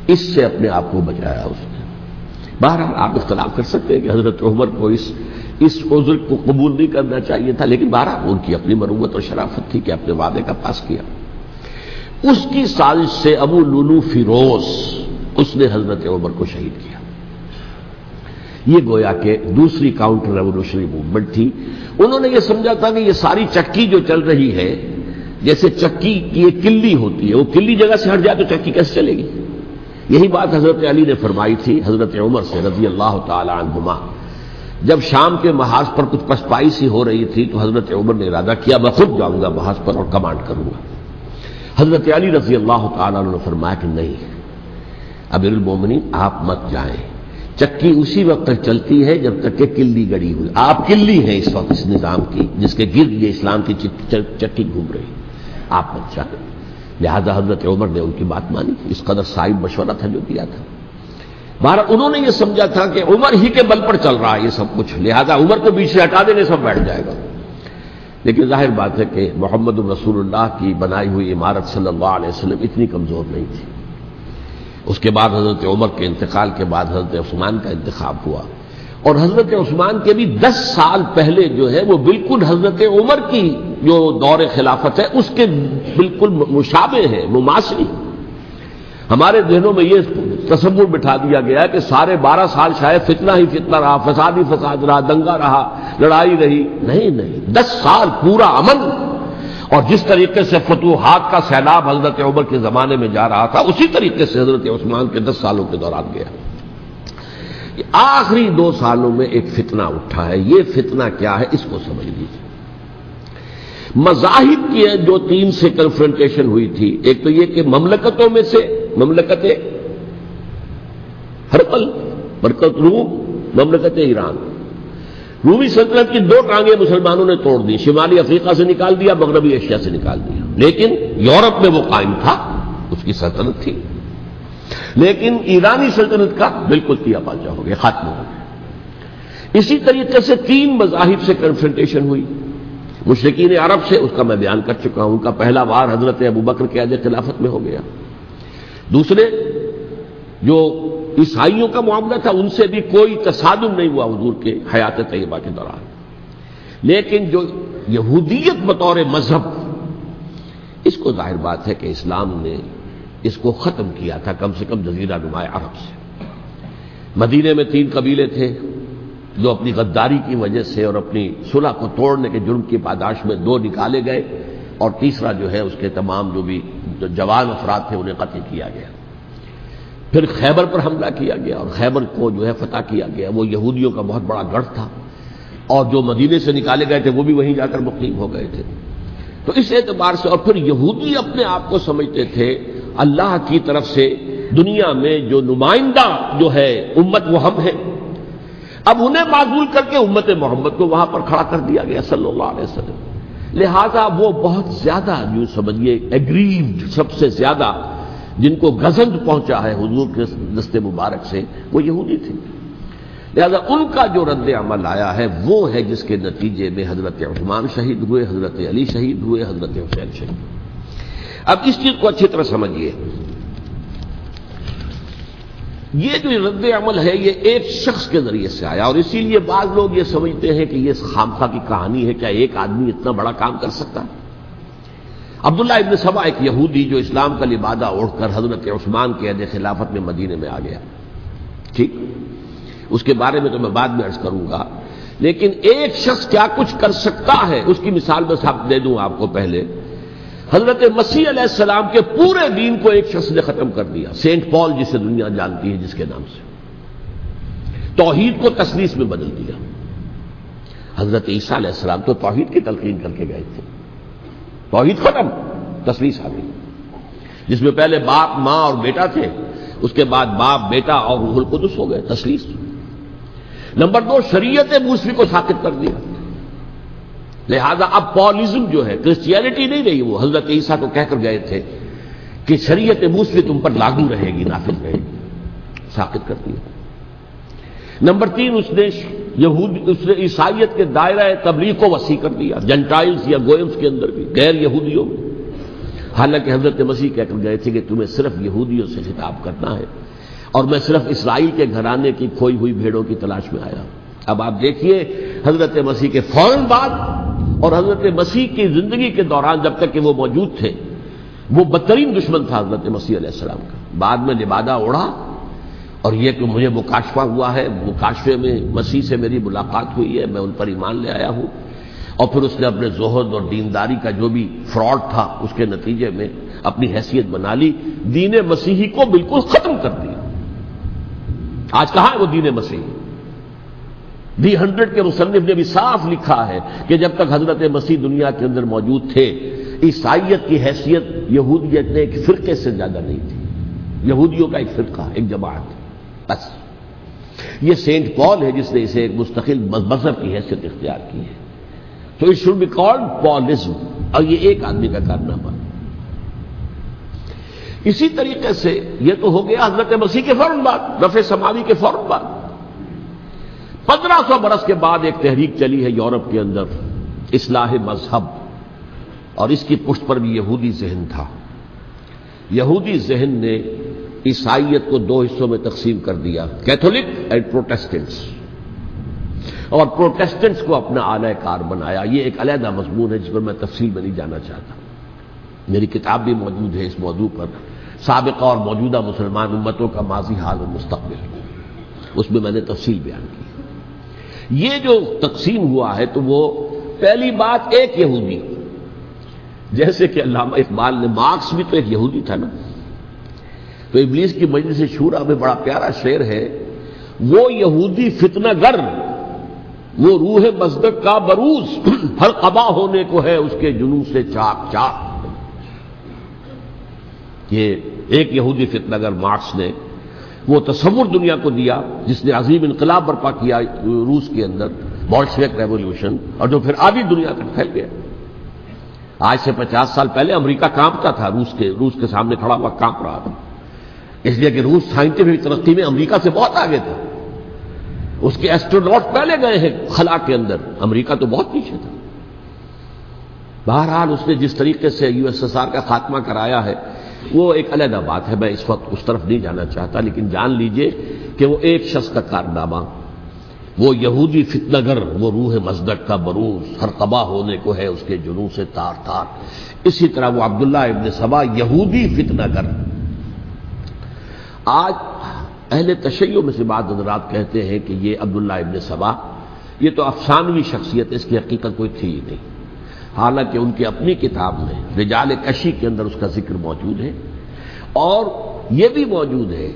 اس سے اپنے آپ کو بچایا اس نے۔ بہرحال آپ اختلاف کر سکتے ہیں کہ حضرت عمر کو اس عذر کو قبول نہیں کرنا چاہیے تھا، لیکن بہرحال ان کی اپنی مروت اور شرافت تھی کہ اپنے وعدے کا پاس کیا۔ اس کی سازش سے ابو لولو فیروز اس نے حضرت عمر کو شہید کیا۔ یہ گویا کہ دوسری کاؤنٹر ریولوشنری موومنٹ تھی۔ انہوں نے یہ سمجھا تھا کہ یہ ساری چکی جو چل رہی ہے، جیسے چکی کی ایک کلی ہوتی ہے، وہ کلی جگہ سے ہٹ جائے تو چکی کیسے چلے گی؟ یہی بات حضرت علی نے فرمائی تھی حضرت عمر سے رضی اللہ تعالی عنہما جب شام کے محاذ پر کچھ پسپائی سی ہو رہی تھی تو حضرت عمر نے ارادہ کیا میں خود جاؤں گا محاذ پر اور کمانڈ کروں گا. حضرت علی رضی اللہ تعالیٰ عنہ نے فرمایا کہ نہیں امیر المومنین آپ مت جائیں، چکی اسی وقت تک چلتی ہے جب تک کہ کلی گڑی ہوئی. آپ کلی ہیں اس وقت اس نظام کی جس کے گرد یہ اسلام کی چکی گھوم رہی، آپ مت جائیں. لہذا حضرت عمر نے ان کی بات مانی. اس قدر صائب مشورہ تھا جو دیا تھا. بہرحال انہوں نے یہ سمجھا تھا کہ عمر ہی کے بل پر چل رہا ہے یہ سب کچھ، لہذا عمر کو بیچ سے ہٹا دینے سب بیٹھ جائے گا. لیکن ظاہر بات ہے کہ محمد رسول اللہ کی بنائی ہوئی عمارت صلی اللہ علیہ وسلم اتنی کمزور نہیں تھی. اس کے بعد حضرت عمر کے انتقال کے بعد حضرت عثمان کا انتخاب ہوا، اور حضرت عثمان کے بھی 10 سال پہلے جو ہے وہ بالکل حضرت عمر کی جو دور خلافت ہے اس کے بالکل مشابہ ہے، مماثلی. ہمارے ذہنوں میں یہ تصور بٹھا دیا گیا کہ سارے 12 سال شاید فتنہ ہی فتنہ رہا، فساد ہی فساد رہا، دنگا رہا، لڑائی رہی. نہیں، 10 سال پورا امن. اور جس طریقے سے فتوحات کا سیلاب حضرت عمر کے زمانے میں جا رہا تھا اسی طریقے سے حضرت عثمان کے 10 سالوں کے دوران گیا. آخری 2 سالوں میں ایک فتنہ اٹھا ہے. یہ فتنہ کیا ہے اس کو سمجھ لیجیے. مذاہب کی جو 3 سے کنفرنٹیشن ہوئی تھی، ایک تو یہ کہ مملکتوں میں سے مملکت ہرقل، مملکت روم، مملکت ایران. رومی سلطنت کی 2 ٹانگیں مسلمانوں نے توڑ دی، شمالی افریقہ سے نکال دیا، مغربی ایشیا سے نکال دیا. لیکن یورپ میں وہ قائم تھا، اس کی سلطنت تھی. لیکن ایرانی سلطنت کا بالکل تیا پاچا ہو گیا، ختم ہو گیا. اسی طریقے سے 3 مذاہب سے کنفرنٹیشن ہوئی. مشرکین عرب سے، اس کا میں بیان کر چکا ہوں، ان کا پہلا وار حضرت ابوبکر کے عہد خلافت میں ہو گیا. دوسرے جو عیسائیوں کا معاملہ تھا ان سے بھی کوئی تصادم نہیں ہوا حضور کے حیات طیبہ کے دوران. لیکن جو یہودیت بطور مذہب، اس کو ظاہر بات ہے کہ اسلام نے اس کو ختم کیا تھا کم سے کم جزیرہ نما عرب سے. مدینے میں 3 قبیلے تھے جو اپنی غداری کی وجہ سے اور اپنی صلح کو توڑنے کے جرم کی پاداش میں 2 نکالے گئے، اور تیسرا جو ہے اس کے تمام جو بھی جوان افراد تھے انہیں قتل کیا گیا. پھر خیبر پر حملہ کیا گیا اور خیبر کو جو ہے فتح کیا گیا. وہ یہودیوں کا بہت بڑا گڑھ تھا، اور جو مدینے سے نکالے گئے تھے وہ بھی وہیں جا کر مقیم ہو گئے تھے. تو اس اعتبار سے، اور پھر یہودی اپنے آپ کو سمجھتے تھے اللہ کی طرف سے دنیا میں جو نمائندہ جو ہے امت وہ ہم ہیں. اب انہیں معزول کر کے امت محمد کو وہاں پر کھڑا کر دیا گیا صلی اللہ علیہ وسلم. لہذا وہ بہت زیادہ یوں سمجھیے ایگریوڈ، سب سے زیادہ جن کو گزند پہنچا ہے حضور کے دست مبارک سے، وہ یہودی تھے. لہذا ان کا جو رد عمل آیا ہے وہ ہے جس کے نتیجے میں حضرت عثمان شہید ہوئے، حضرت علی شہید ہوئے، حضرت حسین شہید. اب اس چیز کو اچھی طرح سمجھیے. یہ جو رد عمل ہے یہ ایک شخص کے ذریعے سے آیا، اور اسی لیے بعض لوگ یہ سمجھتے ہیں کہ یہ خامخواہ کی کہانی ہے. کیا ایک آدمی اتنا بڑا کام کر سکتا ہے؟ عبداللہ ابن سبا ایک یہودی جو اسلام کا لبادہ اوڑھ کر حضرت عثمان کے عہد خلافت میں مدینے میں آ گیا. ٹھیک، اس کے بارے میں تو میں بعد میں عرض کروں گا. لیکن ایک شخص کیا کچھ کر سکتا ہے اس کی مثال میں صاحب دے دوں آپ کو. پہلے حضرت مسیح علیہ السلام کے پورے دین کو ایک شخص نے ختم کر دیا، سینٹ پال جسے دنیا جانتی ہے جس کے نام سے. توحید کو تثلیث میں بدل دیا. حضرت عیسیٰ علیہ السلام تو توحید کی تلقین کر کے گئے تھے، توحید ختم، تثلیث آ گئی، جس میں پہلے باپ ماں اور بیٹا تھے، اس کے بعد باپ بیٹا اور روح القدس ہو گئے، تثلیث. نمبر 2، شریعت موسوی کو ساقط کر دیا. لہذا اب پالزم جو ہے، کرسچینٹی نہیں رہی. وہ حضرت عیسیٰ کو کہہ کر گئے تھے کہ شریعت موسوی تم پر لاگو رہے گی، نافذ رہے گی، ساقط کر دیا. نمبر 3، اس نے عیسائیت کے دائرہ تبلیغ کو وسیع کر دیا، جنٹائلز یا گوئمز کے اندر بھی، غیر یہودیوں میں. حالانکہ حضرت مسیح کہہ کر گئے تھے کہ تمہیں صرف یہودیوں سے خطاب کرنا ہے، اور میں صرف اسرائیل کے گھرانے کی کھوئی ہوئی بھیڑوں کی تلاش میں آیا. اب آپ دیکھیے حضرت مسیح کے فوراً بعد اور حضرت مسیح کی زندگی کے دوران جب تک کہ وہ موجود تھے، وہ بدترین دشمن تھا حضرت مسیح علیہ السلام کا. بعد میں لبادہ اوڑھا، اور یہ کہ مجھے مکاشفہ ہوا ہے، مکاشفے میں مسیح سے میری ملاقات ہوئی ہے، میں ان پر ایمان لے آیا ہوں. اور پھر اس نے اپنے زہد اور دینداری کا جو بھی فراڈ تھا اس کے نتیجے میں اپنی حیثیت بنا لی، دین مسیحی کو بالکل ختم کر دیا. آج کہاں ہے وہ دین مسیحی؟ دی 100 کے مصنف نے بھی صاف لکھا ہے کہ جب تک حضرت مسیح دنیا کے اندر موجود تھے عیسائیت کی حیثیت یہودیت نے ایک فرقے سے زیادہ نہیں تھی، یہودیوں کا ایک فرقہ، ایک جماعت بس۔ یہ سینٹ پال ہے جس نے اسے ایک مستقل مذہب کی حیثیت اختیار کی ہے، تو اٹ شوڈ بی کالڈ پالزم، اور یہ ایک آدمی کا کارنامہ۔ اسی طریقے سے یہ تو ہو گیا حضرت مسیح کے فوراً بعد، رفع سماوی کے فوراً بعد۔ 1500 برس کے بعد ایک تحریک چلی ہے یورپ کے اندر، اصلاح مذہب، اور اس کی پشت پر بھی یہودی ذہن تھا۔ یہودی ذہن نے عیسائیت کو 2 حصوں میں تقسیم کر دیا، کیتھولک اینڈ پروٹیسٹنٹس، اور پروٹیسٹنٹس کو اپنا اعلی کار بنایا۔ یہ ایک علیحدہ مضمون ہے جس پر میں تفصیل میں نہیں جانا چاہتا، میری کتاب بھی موجود ہے اس موضوع پر، سابقہ اور موجودہ مسلمان امتوں کا ماضی، حال اور مستقبل، اس میں نے تفصیل بیان کی۔ یہ جو تقسیم ہوا ہے تو وہ پہلی بات ایک یہودی، جیسے کہ علامہ اقبال نے، مارکس بھی تو ایک یہودی تھا نا، تو ابلیس کی مجلس شورا میں بڑا پیارا شعر ہے، وہ یہودی فتنہ گر، وہ روح مصدق کا بروز، ہر قبا ہونے کو ہے اس کے جنوں سے چاک چاک۔ یہ ایک یہودی فتنہ گر مارکس نے وہ تصور دنیا کو دیا جس نے عظیم انقلاب برپا کیا روس کے اندر، بولشوک ریولوشن، اور جو پھر آدھی دنیا تک پھیل گیا۔ آج سے 50 سال پہلے امریکہ کانپتا تھا، روس کے سامنے کھڑا ہوا کانپ رہا تھا، اس لیے کہ روس سائنٹیفک ترقی میں امریکہ سے بہت آگے تھا، اس کے ایسٹروناٹ پہلے گئے ہیں خلا کے اندر، امریکہ تو بہت پیچھے تھا۔ بہرحال اس نے جس طریقے سے USSR کا خاتمہ کرایا ہے وہ ایک علیحدہ بات ہے، میں اس وقت اس طرف نہیں جانا چاہتا، لیکن جان لیجئے کہ وہ ایک شخص کا کارنامہ، وہ یہودی فتنہ گر، وہ روح مصدق کا بروز، ہر قبا ہونے کو ہے اس کے جنوں سے تار تار۔ اسی طرح وہ عبداللہ ابن سبا یہودی فتنہ گر۔ آج اہل تشیع میں سے بعض حضرات کہتے ہیں کہ یہ عبداللہ ابن سبا یہ تو افسانوی شخصیت ہے، اس کی حقیقت کوئی تھی ہی نہیں، حالانکہ ان کی اپنی کتاب میں رجال کشی کے اندر اس کا ذکر موجود ہے، اور یہ بھی موجود ہے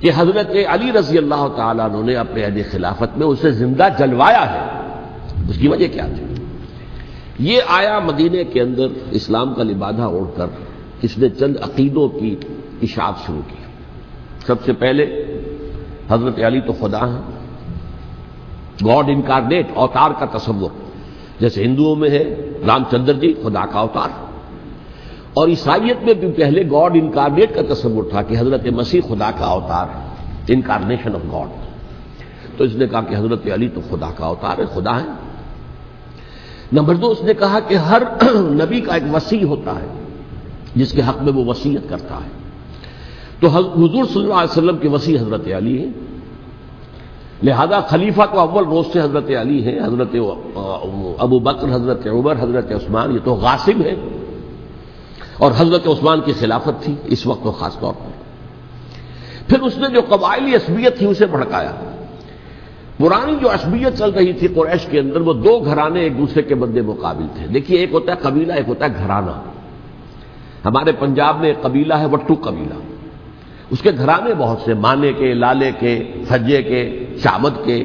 کہ حضرت علی رضی اللہ تعالیٰ عنہ نے اپنے عہد خلافت میں اسے زندہ جلوایا ہے۔ اس کی وجہ کیا تھی؟ یہ آیا مدینے کے اندر اسلام کا لبادہ اوڑھ کر، اس نے چند عقیدوں کی اشاعت شروع کی۔ سب سے پہلے حضرت علی تو خدا ہیں، گاڈ انکارنیٹ، اوتار کا تصور، جیسے ہندوؤں میں ہے رام چندر جی خدا کا اوتار، اور عیسائیت میں بھی پہلے گاڈ انکارنیٹ کا تصور تھا کہ حضرت مسیح خدا کا اوتار ہے، انکارنیشن آف گاڈ۔ تو اس نے کہا کہ حضرت علی تو خدا کا اوتار ہے، خدا ہے۔ نمبر 2، اس نے کہا کہ ہر نبی کا ایک وصی ہوتا ہے جس کے حق میں وہ وصیت کرتا ہے، تو حضور صلی اللہ علیہ وسلم کے وصی حضرت علی ہیں، لہذا خلیفہ تو اول روز سے حضرت علی ہیں، حضرت ابو بکر، حضرت عمر، حضرت عثمان، یہ تو غاصب ہے، اور حضرت عثمان کی خلافت تھی اس وقت تو خاص طور پر۔ پھر اس نے جو قبائلی عصبیت تھی اسے بھڑکایا۔ پرانی جو عصبیت چل رہی تھی قریش کے اندر، وہ 2 گھرانے ایک دوسرے کے بدے مقابل تھے۔ دیکھیے، ایک ہوتا ہے قبیلہ، ایک ہوتا ہے گھرانہ۔ ہمارے پنجاب میں ایک قبیلہ ہے وٹو قبیلہ، اس کے گھرانے بہت سے، مانے کے، لالے کے، سجے کے، شامد کے،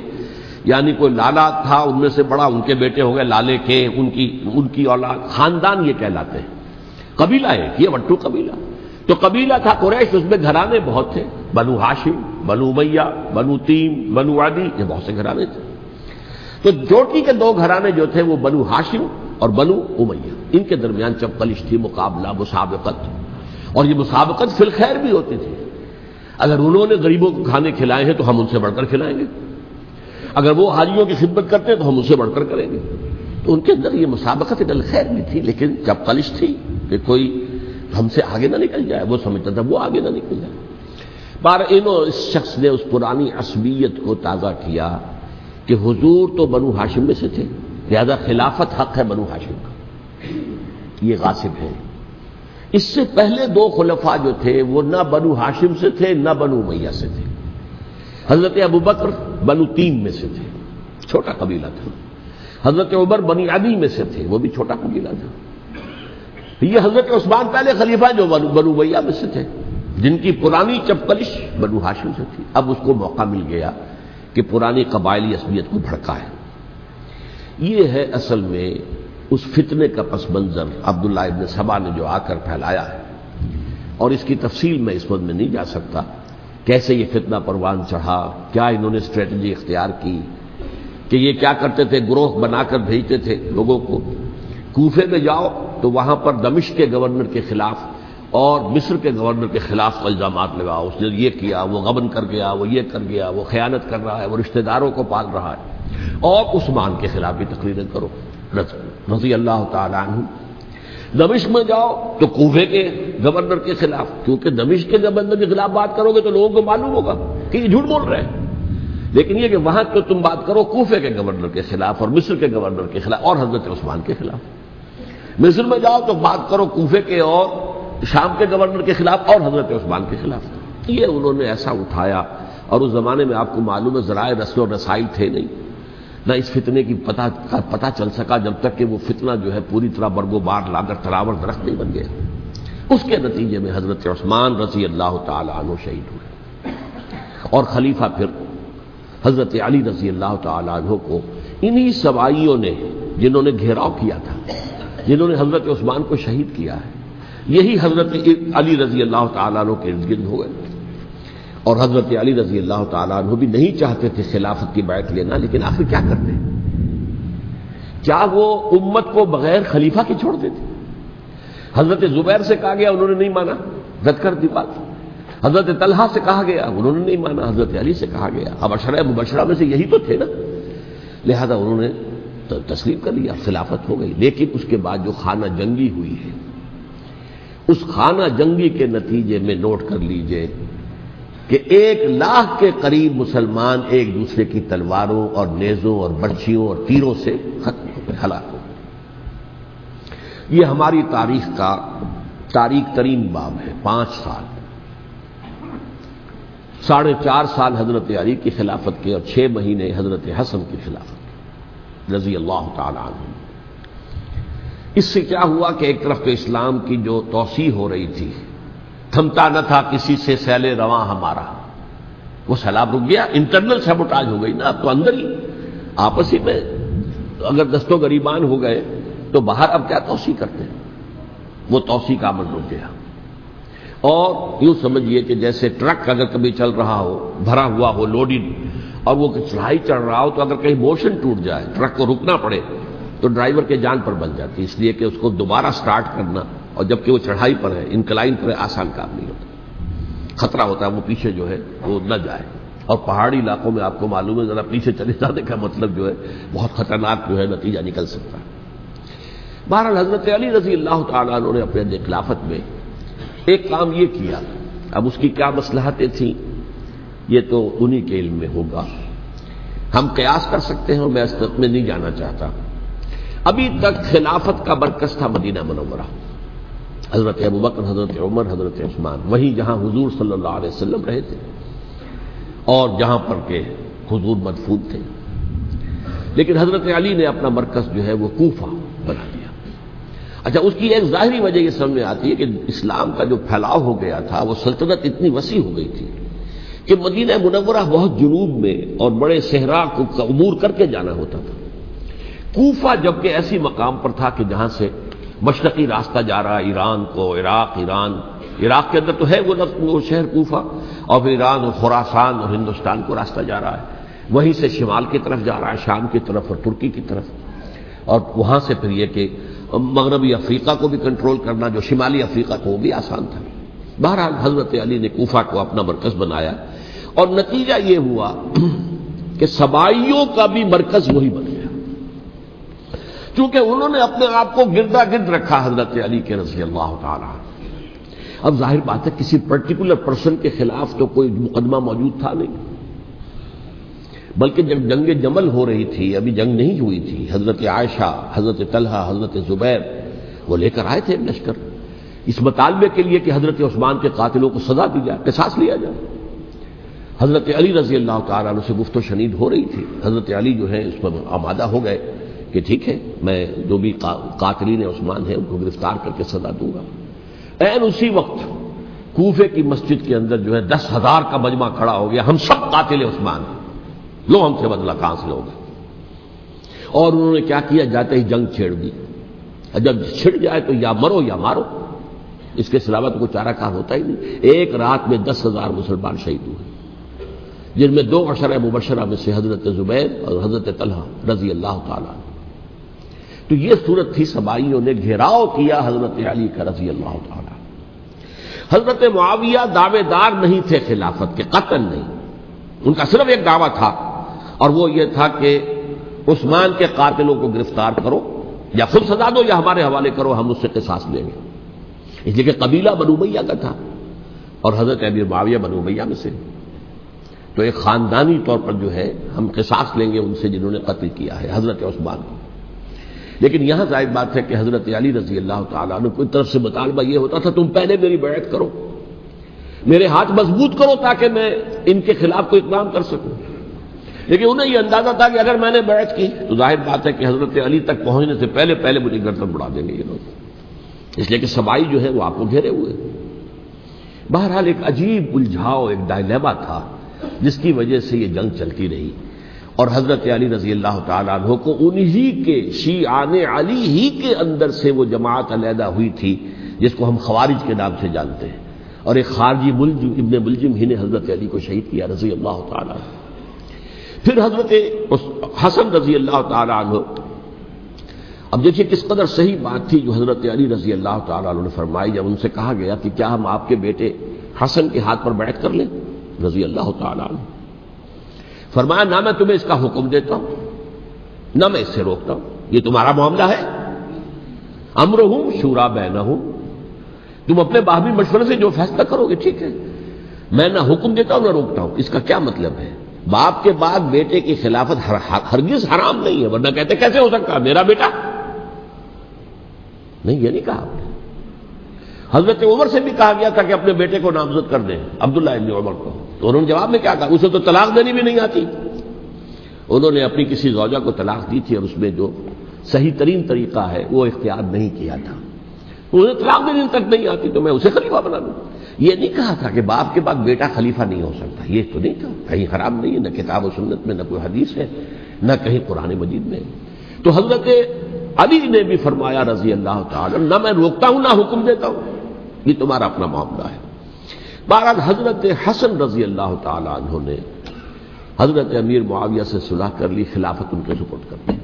یعنی کوئی لالا تھا ان میں سے بڑا، ان کے بیٹے ہو گئے لالے کے، ان کی اولاد، خاندان یہ کہلاتے ہیں۔ قبیلہ ایک، یہ وٹو قبیلہ۔ تو قبیلہ تھا قریش، اس میں گھرانے بہت تھے، بنو ہاشم، بنو امیہ، بنو تیم، بنو عدی، یہ بہت سے گھرانے تھے۔ تو چوٹی کے 2 گھرانے جو تھے وہ بنو ہاشم اور بنو امیہ، ان کے درمیان چپقلش تھی، مقابلہ، مسابقت، اور یہ مسابقت فی الخیر بھی ہوتی تھی۔ اگر انہوں نے غریبوں کو کھانے کھلائے ہیں تو ہم ان سے بڑھ کر کھلائیں گے، اگر وہ حاجیوں کی خدمت کرتے ہیں تو ہم ان سے بڑھ کر کریں گے۔ تو ان کے اندر یہ مسابقت الخیر بھی تھی، لیکن چپقلش تھی کہ کوئی ہم سے آگے نہ نکل جائے، وہ سمجھتا تھا وہ آگے نہ نکل جائے۔ اس شخص نے اس پرانی عصبیت کو تازہ کیا کہ حضور تو بنو ہاشم میں سے تھے، لہذا خلافت حق ہے بنو ہاشم کا، یہ غاصب ہے۔ اس سے پہلے 2 خلفاء جو تھے وہ نہ بنو ہاشم سے تھے نہ بنو امیہ سے تھے۔ حضرت ابو بکر بنو تیم میں سے تھے، چھوٹا قبیلہ تھا۔ حضرت عمر بنی عدی میں سے تھے، وہ بھی چھوٹا قبیلہ تھا۔ یہ حضرت عثمان پہلے خلیفہ جو بنو امیہ میں سے تھے، جن کی پرانی چپقلش بنو ہاشم سے تھی۔ اب اس کو موقع مل گیا کہ پرانی قبائلی عصبیت کو بھڑکائے۔ یہ ہے اصل میں اس فتنے کا پس منظر عبداللہ ابن سبا نے جو آ کر پھیلایا ہے، اور اس کی تفصیل میں اس وقت میں نہیں جا سکتا، کیسے یہ فتنہ پروان چڑھا، کیا انہوں نے اسٹریٹجی اختیار کی، کہ یہ کیا کرتے تھے، گروہ بنا کر بھیجتے تھے لوگوں کو، کوفے میں جاؤ تو وہاں پر دمشق کے گورنر کے خلاف اور مصر کے گورنر کے خلاف الزامات لگاؤ، اس نے یہ کیا، وہ غبن کر گیا، وہ یہ کر گیا، وہ خیانت کر رہا ہے، وہ رشتہ داروں کو پال رہا ہے، اور عثمان کے خلاف بھی تقریریں کرو رضی اللہ تعالی عنہ۔ دمشق میں جاؤ تو کوفے کے گورنر کے خلاف، کیونکہ دمشق کے گورنر کے خلاف بات کرو گے تو لوگوں کو معلوم ہوگا کہ یہ جھوٹ بول رہے ہیں، لیکن یہ کہ وہاں تو تم بات کرو کوفے کے گورنر کے خلاف اور مصر کے گورنر کے خلاف اور حضرت عثمان کے خلاف۔ مصر میں جاؤ تو بات کرو کوفے کے اور شام کے گورنر کے خلاف اور حضرت عثمان کے خلاف۔ یہ انہوں نے ایسا اٹھایا، اور اس زمانے میں آپ کو معلوم ہے ذرائع رسل و رسائل تھے نہیں، نہ اس فتنے کی پتہ چل سکا جب تک کہ وہ فتنہ جو ہے پوری طرح برگ و بار لا کر تراور درخت نہیں بن گیا۔ اس کے نتیجے میں حضرت عثمان رضی اللہ تعالی عنہ شہید ہوئے، اور خلیفہ پھر حضرت علی رضی اللہ تعالی عنہ کو انہی سوائیوں نے، جنہوں نے گھیراؤ کیا تھا، جنہوں نے حضرت عثمان کو شہید کیا ہے، یہی حضرت علی رضی اللہ تعالیٰ عنہ کے ارد گرد ہوئے۔ اور حضرت علی رضی اللہ تعالیٰ عنہ بھی نہیں چاہتے تھے خلافت کی بیعت لینا، لیکن آخر کیا کرتے؟ کیا وہ امت کو بغیر خلیفہ کے چھوڑ دیتے؟ حضرت زبیر سے کہا گیا، انہوں نے نہیں مانا، رد کر دی بات۔ حضرت طلحہ سے کہا گیا، انہوں نے نہیں مانا، حضرت علی سے کہا گیا۔ اب عشرہ مبشرہ میں سے یہی تو تھے نا، لہذا انہوں نے تسلیم کر لیا، خلافت ہو گئی۔ لیکن اس کے بعد جو خانہ جنگی ہوئی ہے، اس خانہ جنگی کے نتیجے میں نوٹ کر لیجئے کہ 1,00,000 کے قریب مسلمان ایک دوسرے کی تلواروں اور نیزوں اور برچھیوں اور تیروں سے ختم ہو گئے، ہلاک ہو گئے۔ یہ ہماری تاریخ کا تاریخ ترین باب ہے۔ 5 سال، 4.5 سال حضرت علی کی خلافت کے، اور 6 مہینے حضرت حسن کی خلافت رضی اللہ تعالی عنہ۔ اس سے کیا ہوا کہ ایک طرف تو اسلام کی جو توسیع ہو رہی تھی، تھمتا نہ تھا کسی سے سیل رواں ہمارا، وہ سیلاب رک گیا، انٹرنل سیبوٹاج ہو گئی نا، اب تو اندر ہی آپس ہی میں اگر دست و گریبان ہو گئے تو باہر اب کیا توسیع کرتے ہیں، وہ توسیع کا عمل رک گیا۔ اور یوں سمجھیے کہ جیسے ٹرک اگر کبھی چل رہا ہو، بھرا ہوا ہو، لوڈڈ، اور وہ چڑھائی چڑھ رہا ہو، تو اگر کہیں موشن ٹوٹ جائے، ٹرک کو رکنا پڑے، تو ڈرائیور کے جان پر بن جاتی، اس لیے کہ اس کو دوبارہ سٹارٹ کرنا، اور جبکہ وہ چڑھائی پر ہے، انکلائن پر ہے، آسان کام نہیں ہوتا، خطرہ ہوتا ہے وہ پیچھے جو ہے وہ نہ جائے۔ اور پہاڑی علاقوں میں آپ کو معلوم ہے ذرا پیچھے چلے جانے کا مطلب جو ہے بہت خطرناک جو ہے نتیجہ نکل سکتا ہے۔ بہرحال حضرت علی رضی اللہ تعالیٰ عنہ نے اپنے خلافت میں ایک کام یہ کیا، اب اس کی کیا مصلحتیں تھیں یہ تو انہی کے علم میں ہوگا، ہم قیاس کر سکتے ہیں اور میں اس میں نہیں جانا چاہتا۔ ابھی تک خلافت کا مرکز تھا مدینہ منورہ، حضرت ابوبکر، حضرت عمر، حضرت عثمان، وہیں جہاں حضور صلی اللہ علیہ وسلم رہے تھے اور جہاں پر کہ حضور مدفون تھے۔ لیکن حضرت علی نے اپنا مرکز جو ہے وہ کوفہ بنا دیا۔ اچھا، اس کی ایک ظاہری وجہ یہ سمجھ میں آتی ہے کہ اسلام کا جو پھیلاؤ ہو گیا تھا، وہ سلطنت اتنی وسیع ہو گئی تھی کہ مدینہ منورہ بہت جنوب میں اور بڑے صحرا کو عبور کر کے جانا ہوتا تھا۔ کوفہ جبکہ ایسی مقام پر تھا کہ جہاں سے مشرقی راستہ جا رہا ہے ایران کو، عراق کے اندر تو ہے وہ شہر کوفہ، اور پھر ایران اور خراسان اور ہندوستان کو راستہ جا رہا ہے، وہیں سے شمال کی طرف جا رہا ہے، شام کی طرف اور ترکی کی طرف، اور وہاں سے پھر یہ کہ مغربی افریقہ کو بھی کنٹرول کرنا، جو شمالی افریقہ کو وہ بھی آسان تھا۔ بہرحال حضرت علی نے کوفہ کو اپنا مرکز بنایا، اور نتیجہ یہ ہوا کہ سبائیوں کا بھی مرکز وہی بن گیا، چونکہ انہوں نے اپنے آپ کو گردا گرد رکھا حضرت علی کے رضی اللہ تعالی عنہ۔ اب ظاہر بات ہے کسی پرٹیکولر پرسن کے خلاف تو کوئی مقدمہ موجود تھا نہیں، بلکہ جب جنگ جمل ہو رہی تھی، ابھی جنگ نہیں ہوئی تھی، حضرت عائشہ، حضرت طلحہ، حضرت زبیر وہ لے کر آئے تھے لشکر اس مطالبے کے لیے کہ حضرت عثمان کے قاتلوں کو سزا دی جائے، قصاص لیا جائے۔ حضرت علی رضی اللہ تعالیٰ عنہ سے گفت و شنید ہو رہی تھی، حضرت علی جو ہے اس پر آمادہ ہو گئے کہ ٹھیک ہے، میں جو بھی قاتلین عثمان ہیں ان کو گرفتار کر کے سزا دوں گا۔ عین اسی وقت کوفے کی مسجد کے اندر جو ہے 10,000 کا مجمع کھڑا ہو گیا، ہم سب قاتل عثمان ہیں، لو ہم سے بدلہ کہاں سے ہوگا. اور انہوں نے کیا کیا؟ جاتے ہی جنگ چھیڑ دی. جب چھڑ جائے تو یا مرو یا مارو، اس کے سلاوہ تو کوئی چارہ کار ہوتا ہی نہیں. ایک رات میں 10,000 مسلمان شہید ہوئے، جن میں 2 عشرہ مبشرہ میں سے حضرت زبیر اور حضرت طلحہ رضی اللہ تعالیٰ. تو یہ صورت تھی، سبائیوں نے گھیراؤ کیا حضرت علی کا رضی اللہ تعالیٰ. حضرت معاویہ دعوے دار نہیں تھے خلافت کے، قطعاً نہیں. ان کا صرف ایک دعویٰ تھا، اور وہ یہ تھا کہ عثمان کے قاتلوں کو گرفتار کرو، یا خود سزا دو یا ہمارے حوالے کرو، ہم اس سے قصاص لیں گے. اس لیے کہ قبیلہ بنو امیہ کا تھا، اور حضرت امیر معاویہ بنو امیہ میں سے. تو ایک خاندانی طور پر جو ہے ہم قصاص لیں گے ان سے جنہوں نے قتل کیا ہے حضرت عثمان کو. لیکن یہاں ظاہر بات ہے کہ حضرت علی رضی اللہ تعالیٰ عنہ کی طرف سے مطالبہ یہ ہوتا تھا تم پہلے میری بیعت کرو، میرے ہاتھ مضبوط کرو تاکہ میں ان کے خلاف کوئی اقدام کر سکوں. لیکن انہیں یہ اندازہ تھا کہ اگر میں نے بیعت کی تو ظاہر بات ہے کہ حضرت علی تک پہنچنے سے پہلے مجھے گردن اڑا دیں گے یہ لوگ. اس لیے کہ سبائی جو ہے وہ آپ کو گھیرے ہوئے. بہرحال ایک عجیب الجھاؤ، ایک ڈائلیما تھا جس کی وجہ سے یہ جنگ چلتی رہی. اور حضرت علی رضی اللہ تعالیٰ عنہ کو انہی کے شیعان علی ہی کے اندر سے وہ جماعت علیحدہ ہوئی تھی جس کو ہم خوارج کے نام سے جانتے ہیں. اور ایک خارجی ابن ملجم ہی نے حضرت علی کو شہید کیا رضی اللہ تعالیٰ عنہ. پھر حضرت حسن رضی اللہ تعالیٰ عنہ، اب دیکھیے کس قدر صحیح بات تھی جو حضرت علی رضی اللہ تعالیٰ عنہ نے فرمائی جب ان سے کہا گیا کہ کیا ہم آپ کے بیٹے حسن کے ہاتھ پر بیعت کر لیں رضی اللہ تعالیٰ عنہ. فرمایا نہ میں تمہیں اس کا حکم دیتا ہوں نہ میں اس سے روکتا ہوں، یہ تمہارا معاملہ ہے. امرہم شورا بینہم، تم اپنے باہمی مشورے سے جو فیصلہ کرو گے ٹھیک ہے، میں نہ حکم دیتا ہوں نہ روکتا ہوں. اس کا کیا مطلب ہے؟ باپ کے بعد بیٹے کی خلافت ہرگز حرام نہیں ہے، ورنہ کہتے کیسے ہو سکتا میرا بیٹا؟ نہیں، یہ نہیں کہا آپ نے. حضرت عمر سے بھی کہا گیا تھا کہ اپنے بیٹے کو نامزد کر دیں، عبداللہ ابن عمر کو، تو انہوں نے جواب میں کیا کہا؟ اسے تو طلاق دینی بھی نہیں آتی. انہوں نے اپنی کسی زوجہ کو طلاق دی تھی اور اس میں جو صحیح ترین طریقہ ہے وہ اختیار نہیں کیا تھا. انہیں طلاق دینے تک نہیں آتی تو میں اسے خلیفہ بنا دوں. یہ نہیں کہا تھا کہ باپ کے بعد بیٹا خلیفہ نہیں ہو سکتا، یہ تو نہیں تھا. کہیں حرام نہیں ہے، نہ کتاب و سنت میں، نہ کوئی حدیث ہے، نہ کہیں قرآن مجید میں. تو حضرت علی نے بھی فرمایا رضی اللہ تعالی نہ میں روکتا ہوں نہ حکم دیتا ہوں، یہ تمہارا اپنا معاملہ ہے. بہرحال حضرت حسن رضی اللہ تعالی عنہ نے حضرت امیر معاویہ سے صلح کر لی، خلافت ان کے سپرد کر دی.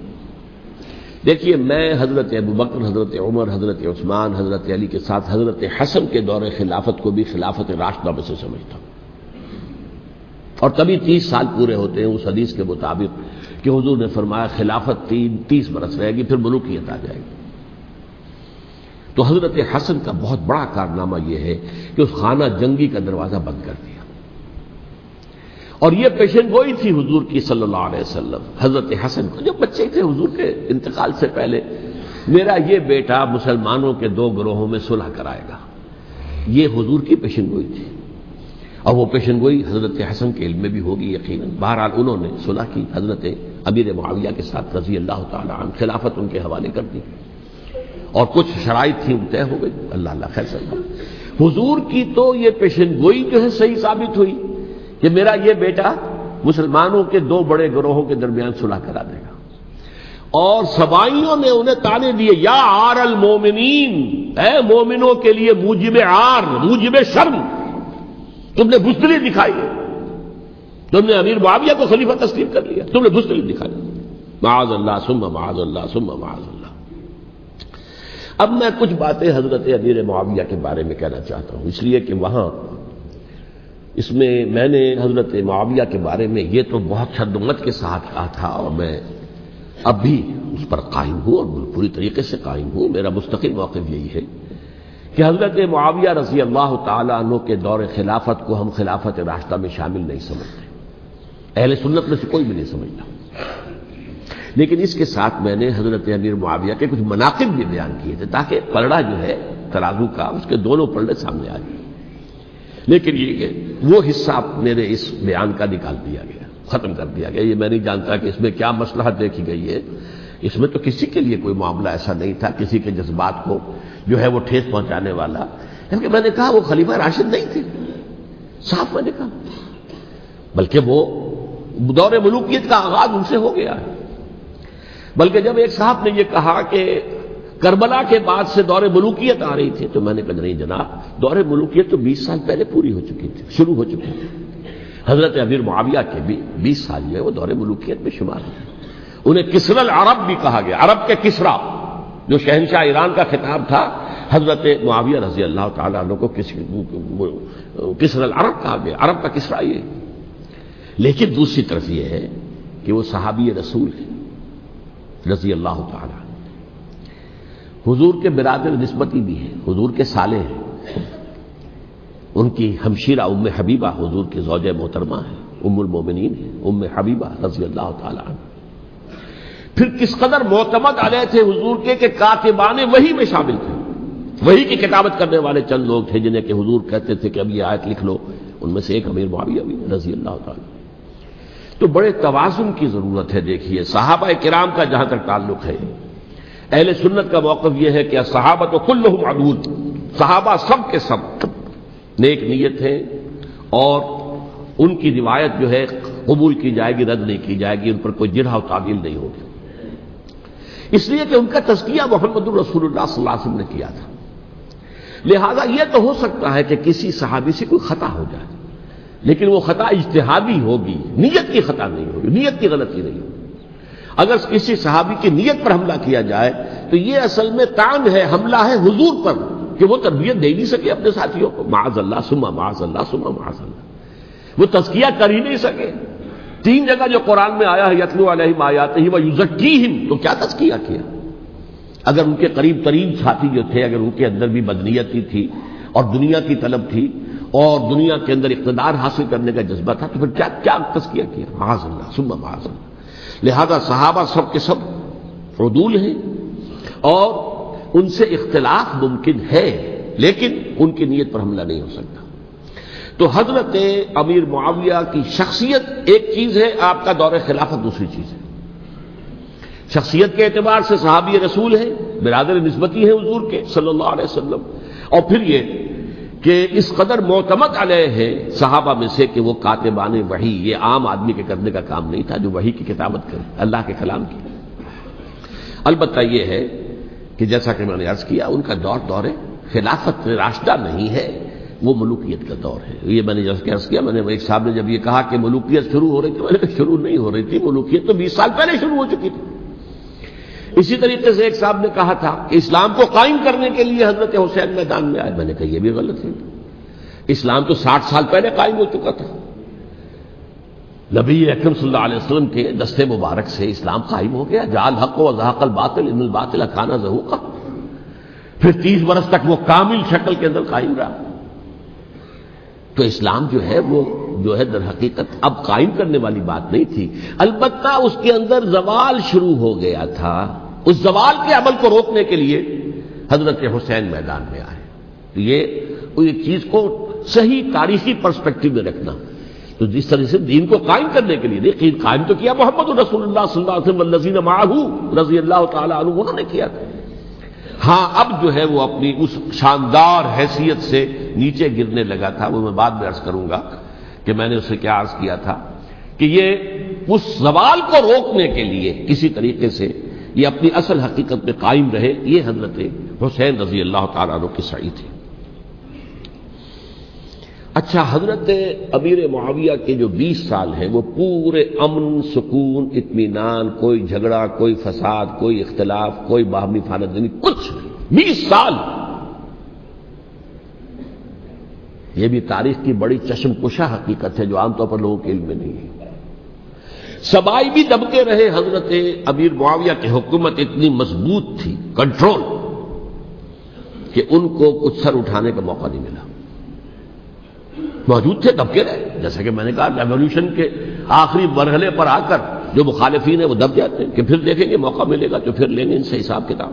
دیکھیے میں حضرت ابوبکر، حضرت عمر، حضرت عثمان، حضرت علی کے ساتھ حضرت حسن کے دور خلافت کو بھی خلافت راشدہ میں سے سمجھتا ہوں. اور تبھی 30 سال پورے ہوتے ہیں اس حدیث کے مطابق کہ حضور نے فرمایا خلافت 30 برس رہے گی پھر ملوکیت آ جائے گی. تو حضرت حسن کا بہت بڑا کارنامہ یہ ہے کہ اس خانہ جنگی کا دروازہ بند کر دیا. اور یہ پیشن گوئی تھی حضور کی صلی اللہ علیہ وسلم حضرت حسن کو جب بچے تھے حضور کے انتقال سے پہلے، میرا یہ بیٹا مسلمانوں کے 2 گروہوں میں صلح کرائے گا. یہ حضور کی پیشن گوئی تھی، اور وہ پیشن گوئی حضرت حسن کے علم میں بھی ہوگی یقیناً. بہرحال انہوں نے صلح کی حضرت امیر معاویہ کے ساتھ رضی اللہ تعالی عنہ، خلافت ان کے حوالے کر دی اور کچھ شرائط تھیں طے ہو گئی. اللہ خیر سکتا. حضور کی تو یہ پیشن گوئی جو ہے صحیح ثابت ہوئی کہ میرا یہ بیٹا مسلمانوں کے 2 بڑے گروہوں کے درمیان صلح کرا دے گا. اور سبائیوں نے انہیں تانے دیے یا عار المومنین، اے مومنوں کے لیے موجب عار، موجب شرم تم نے بزدلی دکھائی ہے، تم نے امیر معاویہ کو خلیفہ تسلیم کر لیا، تم نے بزدلی دکھائی. معاذ اللہ ثم معاذ اللہ ثم معاذ اللہ. اب میں کچھ باتیں حضرت امیر معاویہ کے بارے میں کہنا چاہتا ہوں، اس لیے کہ وہاں اس میں نے حضرت معاویہ کے بارے میں یہ تو بہت شدت کے ساتھ کہا تھا، اور میں اب بھی اس پر قائم ہوں اور پوری طریقے سے قائم ہوں. میرا مستقل موقف یہی ہے کہ حضرت معاویہ رضی اللہ تعالی عنہ کے دور خلافت کو ہم خلافت راشدہ میں شامل نہیں سمجھتے، اہل سنت میں سے کوئی بھی نہیں سمجھتا. لیکن اس کے ساتھ میں نے حضرت امیر معاویہ کے کچھ مناقب بھی بیان کیے تھے تاکہ پلڑا جو ہے ترازو کا اس کے دونوں پلڑے سامنے آ جائیں. لیکن یہ وہ حصہ میرے اس بیان کا نکال دیا گیا، ختم کر دیا گیا. یہ میں نہیں جانتا کہ اس میں کیا مصلحت دیکھی گئی ہے. اس میں تو کسی کے لیے کوئی معاملہ ایسا نہیں تھا کسی کے جذبات کو جو ہے وہ ٹھیس پہنچانے والا. کیونکہ میں نے کہا وہ خلیفہ راشد نہیں تھے، صاف میں نے کہا، بلکہ وہ دور ملوکیت کا آغاز ان سے ہو گیا ہے۔ بلکہ جب ایک صاحب نے یہ کہا کہ کربلا کے بعد سے دور ملوکیت آ رہی تھی، تو میں نے کہا نہیں جناب، دور ملوکیت تو 20 سال پہلے پوری ہو چکی تھی، شروع ہو چکی تھی۔ حضرت امیر معاویہ کے بھی 20 سال جو ہے وہ دور ملوکیت میں شمار ہیں۔ انہیں کسری العرب بھی کہا گیا، عرب کے کسریٰ، جو شہنشاہ ایران کا خطاب تھا، حضرت معاویہ رضی اللہ تعالیٰ عنہ کو کسری العرب کہا گیا، عرب کا کسریٰ یہ۔ لیکن دوسری طرف یہ ہے کہ وہ صحابی رسول ہیں رضی اللہ تعالیٰ، حضور کے برادر نسبتی بھی ہیں، حضور کے سالے ہیں، ان کی ہمشیرہ ام حبیبہ حضور کی زوجہ محترمہ ہیں، ام المومنین ہیں، ام حبیبہ رضی اللہ تعالیٰ عنہ۔ پھر کس قدر معتمد علیہ تھے حضور کے کہ کاتبان وحی میں شامل تھے، وحی کی کتابت کرنے والے چند لوگ تھے جنہیں کہ حضور کہتے تھے کہ اب یہ آیت لکھ لو، ان میں سے ایک امیر معاویہ بھی رضی اللہ تعالیٰ۔ تو بڑے توازن کی ضرورت ہے۔ دیکھیے صحابہ کرام کا جہاں تک تعلق ہے، اہل سنت کا موقف یہ ہے کہ صحابہ تو کلہم عدول، صحابہ سب کے سب نیک نیت ہیں، اور ان کی روایت جو ہے قبول کی جائے گی، رد نہیں کی جائے گی، ان پر کوئی جرح و تعدیل نہیں ہوگی، اس لیے کہ ان کا تزکیہ محمد الرسول اللہ صلی اللہ علیہ وسلم نے کیا تھا۔ لہذا یہ تو ہو سکتا ہے کہ کسی صحابی سے کوئی خطا ہو جائے، لیکن وہ خطا اجتہادی ہوگی، نیت کی خطا نہیں ہوگی، نیت کی غلطی نہیں ہوگی۔ اگر کسی صحابی کی نیت پر حملہ کیا جائے تو یہ اصل میں طعن ہے، حملہ ہے حضور پر کہ وہ تربیت دے نہیں سکے اپنے ساتھیوں کو، معاذ اللہ ثم معاذ اللہ ثم معاذ اللہ، وہ تزکیہ کر ہی نہیں سکے۔ 3 جگہ جو قرآن میں آیا ہے یتلو علیہم آیاتہ ویزکیہم، تو کیا تزکیہ کیا؟ اگر ان کے قریب ترین ساتھی جو تھے، اگر ان کے اندر بھی بدنیتی تھی اور دنیا کی طلب تھی اور دنیا کے اندر اقتدار حاصل کرنے کا جذبہ تھا، تو پھر کیا تزکیہ کیا؟ معاذ اللہ ثم معاذ اللہ۔ لہذا صحابہ سب کے سب عدول ہیں، اور ان سے اختلاف ممکن ہے، لیکن ان کی نیت پر حملہ نہیں ہو سکتا۔ تو حضرت امیر معاویہ کی شخصیت ایک چیز ہے، آپ کا دور خلافت دوسری چیز ہے۔ شخصیت کے اعتبار سے صحابی رسول ہیں، برادر نسبتی ہیں حضور کے صلی اللہ علیہ وسلم، اور پھر یہ کہ اس قدر معتمد علیہ ہے صحابہ میں سے کہ وہ کاتبان وحی، یہ عام آدمی کے کرنے کا کام نہیں تھا جو وحی کی کتابت کرے، اللہ کے کلام کی۔ البتہ یہ ہے کہ جیسا کہ میں نے عرض کیا، ان کا دور خلافت راشدہ نہیں ہے، وہ ملوکیت کا دور ہے۔ یہ میں نے جیسا عرض کیا، میں نے ایک صاحب نے جب یہ کہا کہ ملوکیت شروع ہو رہی تھی، میں نے کہا شروع نہیں ہو رہی تھی، ملوکیت تو 20 سال پہلے شروع ہو چکی تھی۔ اسی طریقے سے ایک صاحب نے کہا تھا کہ اسلام کو قائم کرنے کے لیے حضرت حسین میدان میں آئے، میں نے کہا یہ بھی غلط ہے، اسلام تو 60 سال پہلے قائم ہو چکا تھا، نبی اکرم صلی اللہ علیہ وسلم کے دستے مبارک سے اسلام قائم ہو گیا، جاء الحق وزهق الباطل ان الباطل کان زهوقا، پھر 30 برس تک وہ کامل شکل کے اندر قائم رہا۔ تو اسلام جو ہے وہ در حقیقت اب قائم کرنے والی بات نہیں تھی، البتہ اس کے اندر زوال شروع ہو گیا تھا، اس زوال کے عمل کو روکنے کے لیے حضرت حسین میدان میں آئے۔ تو یہ چیز کو صحیح تاریخی پرسپیکٹو میں رکھنا، تو جس طرح سے دین کو قائم کرنے کے لیے دین قائم تو کیا محمد رسول اللہ صلی اللہ علیہ وسلم والذین معہ رضی اللہ تعالی عنہ، انہوں نے کیا تھا۔ ہاں اب جو ہے وہ اپنی اس شاندار حیثیت سے نیچے گرنے لگا تھا، وہ میں بعد میں عرض کروں گا کہ میں نے اسے کیا عرض کیا تھا کہ یہ اس زوال کو روکنے کے لیے کسی طریقے سے یہ اپنی اصل حقیقت میں قائم رہے، یہ حضرت حسین رضی اللہ تعالیٰ عنہ کی سعی تھی۔ اچھا، حضرت امیر معاویہ کے جو 20 سال ہیں وہ پورے امن، سکون، اطمینان، کوئی جھگڑا، کوئی فساد، کوئی اختلاف، کوئی باہمی فانت نہیں، کچھ 20 سال۔ یہ بھی تاریخ کی بڑی چشم کشا حقیقت ہے جو عام طور پر لوگوں کے علم میں نہیں ہے۔ سبائی بھی دبکے رہے، حضرت امیر معاویہ کی حکومت اتنی مضبوط تھی، کنٹرول، کہ ان کو کچھ سر اٹھانے کا موقع نہیں ملا، موجود تھے، دبکے رہے۔ جیسا کہ میں نے کہا ریولوشن کے آخری مرحلے پر آ کر جو مخالفین ہیں وہ دب جاتے ہیں کہ پھر دیکھیں گے موقع ملے گا تو پھر لیں گے ان سے حساب کتاب۔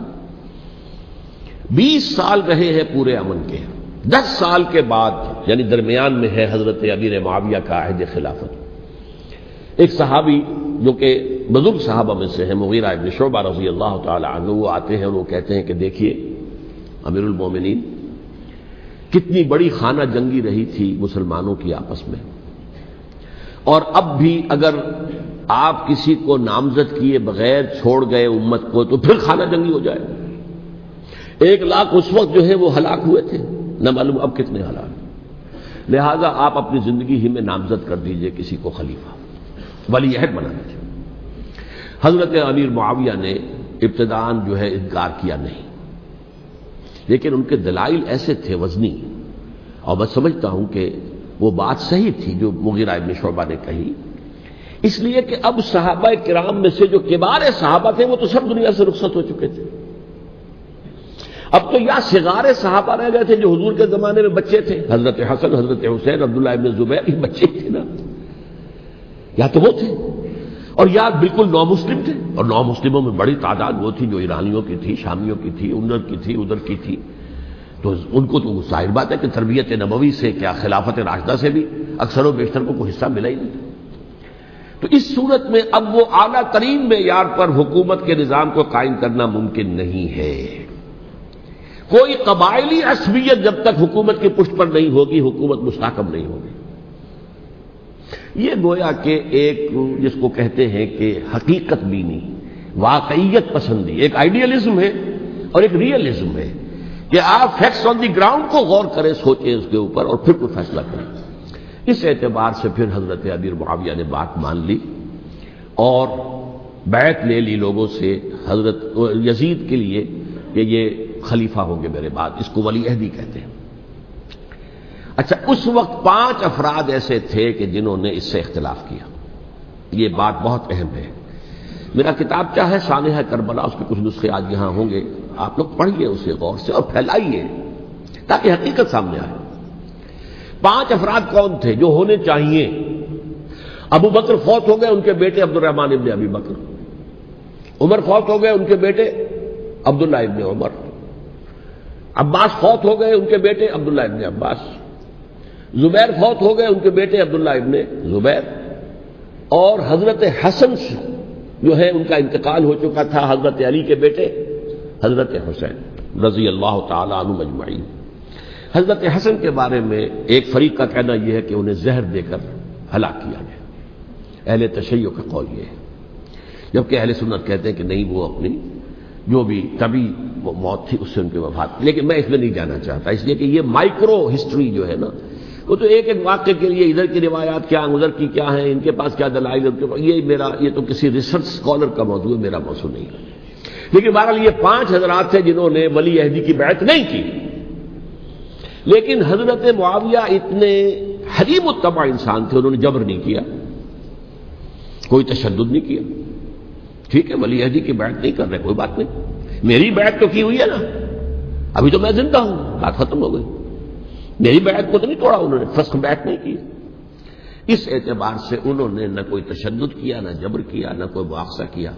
20 سال رہے ہیں پورے امن کے، 10 سال کے بعد یعنی درمیان میں ہے حضرت امیر معاویہ کا عہد خلافت۔ ایک صحابی جو کہ بزرگ صحابہ میں سے ہیں، مغیرہ ابن شعبہ رضی اللہ تعالی عنہ، وہ آتے ہیں اور وہ کہتے ہیں کہ دیکھیے امیر المومنین، کتنی بڑی خانہ جنگی رہی تھی مسلمانوں کی آپس میں، اور اب بھی اگر آپ کسی کو نامزد کیے بغیر چھوڑ گئے امت کو تو پھر خانہ جنگی ہو جائے. 1 لاکھ اس وقت جو ہے وہ ہلاک ہوئے تھے، نہ معلوم اب کتنے ہلاک. لہذا آپ اپنی زندگی ہی میں نامزد کر دیجئے کسی کو خلیفہ، ولی عہد بنا دیجئے. حضرت امیر معاویہ نے ابتداءً جو ہے انکار کیا نہیں، لیکن ان کے دلائل ایسے تھے وزنی، اور میں سمجھتا ہوں کہ وہ بات صحیح تھی جو مغیرہ ابن شعبہ نے کہی، اس لیے کہ اب صحابہ کرام میں سے جو کبار صحابہ تھے وہ تو سب دنیا سے رخصت ہو چکے تھے. اب تو یا صغار صحابہ رہ گئے تھے جو حضور کے زمانے میں بچے تھے، حضرت حسن، حضرت حسین، عبداللہ ابن زبیر، یہ بچے تھے نا، یا تو وہ تھے، اور یا بالکل نو مسلم تھے. اور نو مسلموں میں بڑی تعداد وہ تھی جو ایرانیوں کی تھی، شامیوں کی تھی، ادھر کی تھی، ادھر کی تھی. تو ان کو تو ظاہر بات ہے کہ تربیت نبوی سے کیا خلافت راشدہ سے بھی اکثر و بیشتر کو کوئی حصہ ملا ہی نہیں. تو اس صورت میں اب وہ اعلیٰ ترین معیار پر حکومت کے نظام کو قائم کرنا ممکن نہیں ہے. کوئی قبائلی عصبیت جب تک حکومت کی پشت پر نہیں ہوگی، حکومت مستحکم نہیں ہوگی. یہ گویا کہ ایک جس کو کہتے ہیں کہ حقیقت بینی، واقعیت پسندی، ایک آئیڈیلزم ہے اور ایک ریئلزم ہے کہ آپ فیکٹس آن دی گراؤنڈ کو غور کریں، سوچیں اس کے اوپر اور پھر کوئی فیصلہ کریں. اس اعتبار سے پھر حضرت امیر معاویہ نے بات مان لی اور بیعت لے لی لوگوں سے حضرت یزید کے لیے کہ یہ خلیفہ ہوں گے میرے بعد. اس کو ولی عہدی کہتے ہیں. اچھا، اس وقت 5 افراد ایسے تھے کہ جنہوں نے اس سے اختلاف کیا. یہ بات بہت اہم ہے. میرا کتابچہ ہے سانحہ کربلا، اس کے کچھ نسخے آج یہاں ہوں گے، آپ لوگ پڑھیے اسے غور سے اور پھیلائیے تاکہ حقیقت سامنے آئے. 5 افراد کون تھے جو ہونے چاہیے؟ ابو بکر فوت ہو گئے، ان کے بیٹے عبد الرحمن ابن ابی بکر. عمر فوت ہو گئے، ان کے بیٹے عبداللہ ابن عمر. عباس فوت ہو گئے، ان کے بیٹے عبداللہ ابن عباس. زبیر فوت ہو گئے، ان کے بیٹے عبداللہ ابن زبیر. اور حضرت حسن جو ہے ان کا انتقال ہو چکا تھا، حضرت علی کے بیٹے حضرت حسین رضی اللہ تعالی عنہ مجمعین. حضرت حسن کے بارے میں ایک فریق کا کہنا یہ ہے کہ انہیں زہر دے کر ہلاک کیا گیا. اہل تشیع کا قول یہ ہے، جبکہ اہل سنت کہتے ہیں کہ نہیں، وہ اپنی جو بھی طبی موت تھی اس سے ان کی وفات. لیکن میں اس میں نہیں جانا چاہتا، اس لیے کہ یہ مائکرو ہسٹری جو ہے نا، وہ تو ایک ایک واقعے کے لیے ادھر کی روایات کیا، ادھر کی کیا ہیں، ان کے پاس کیا دلائل، یہ تو کسی ریسرچ اسکالر کا موضوع ہے، میرا موضوع نہیں ہے. لیکن بہرحال یہ 5 حضرات تھے جنہوں نے ولی عہدی کی بیعت نہیں کی. لیکن حضرت معاویہ اتنے حلیم الطبع انسان تھے، انہوں نے جبر نہیں کیا، کوئی تشدد نہیں کیا. ٹھیک ہے، ولی عہدی کی بیعت نہیں کر رہے، کوئی بات نہیں، میری بیعت تو کی ہوئی ہے نا، ابھی تو میں زندہ ہوں، بات ختم ہو گئی. میری بیعت کو تو نہیں توڑا انہوں نے، فسخ بیعت نہیں کی. اس اعتبار سے انہوں نے نہ کوئی تشدد کیا، نہ جبر کیا، نہ کوئی مواخذہ کیا.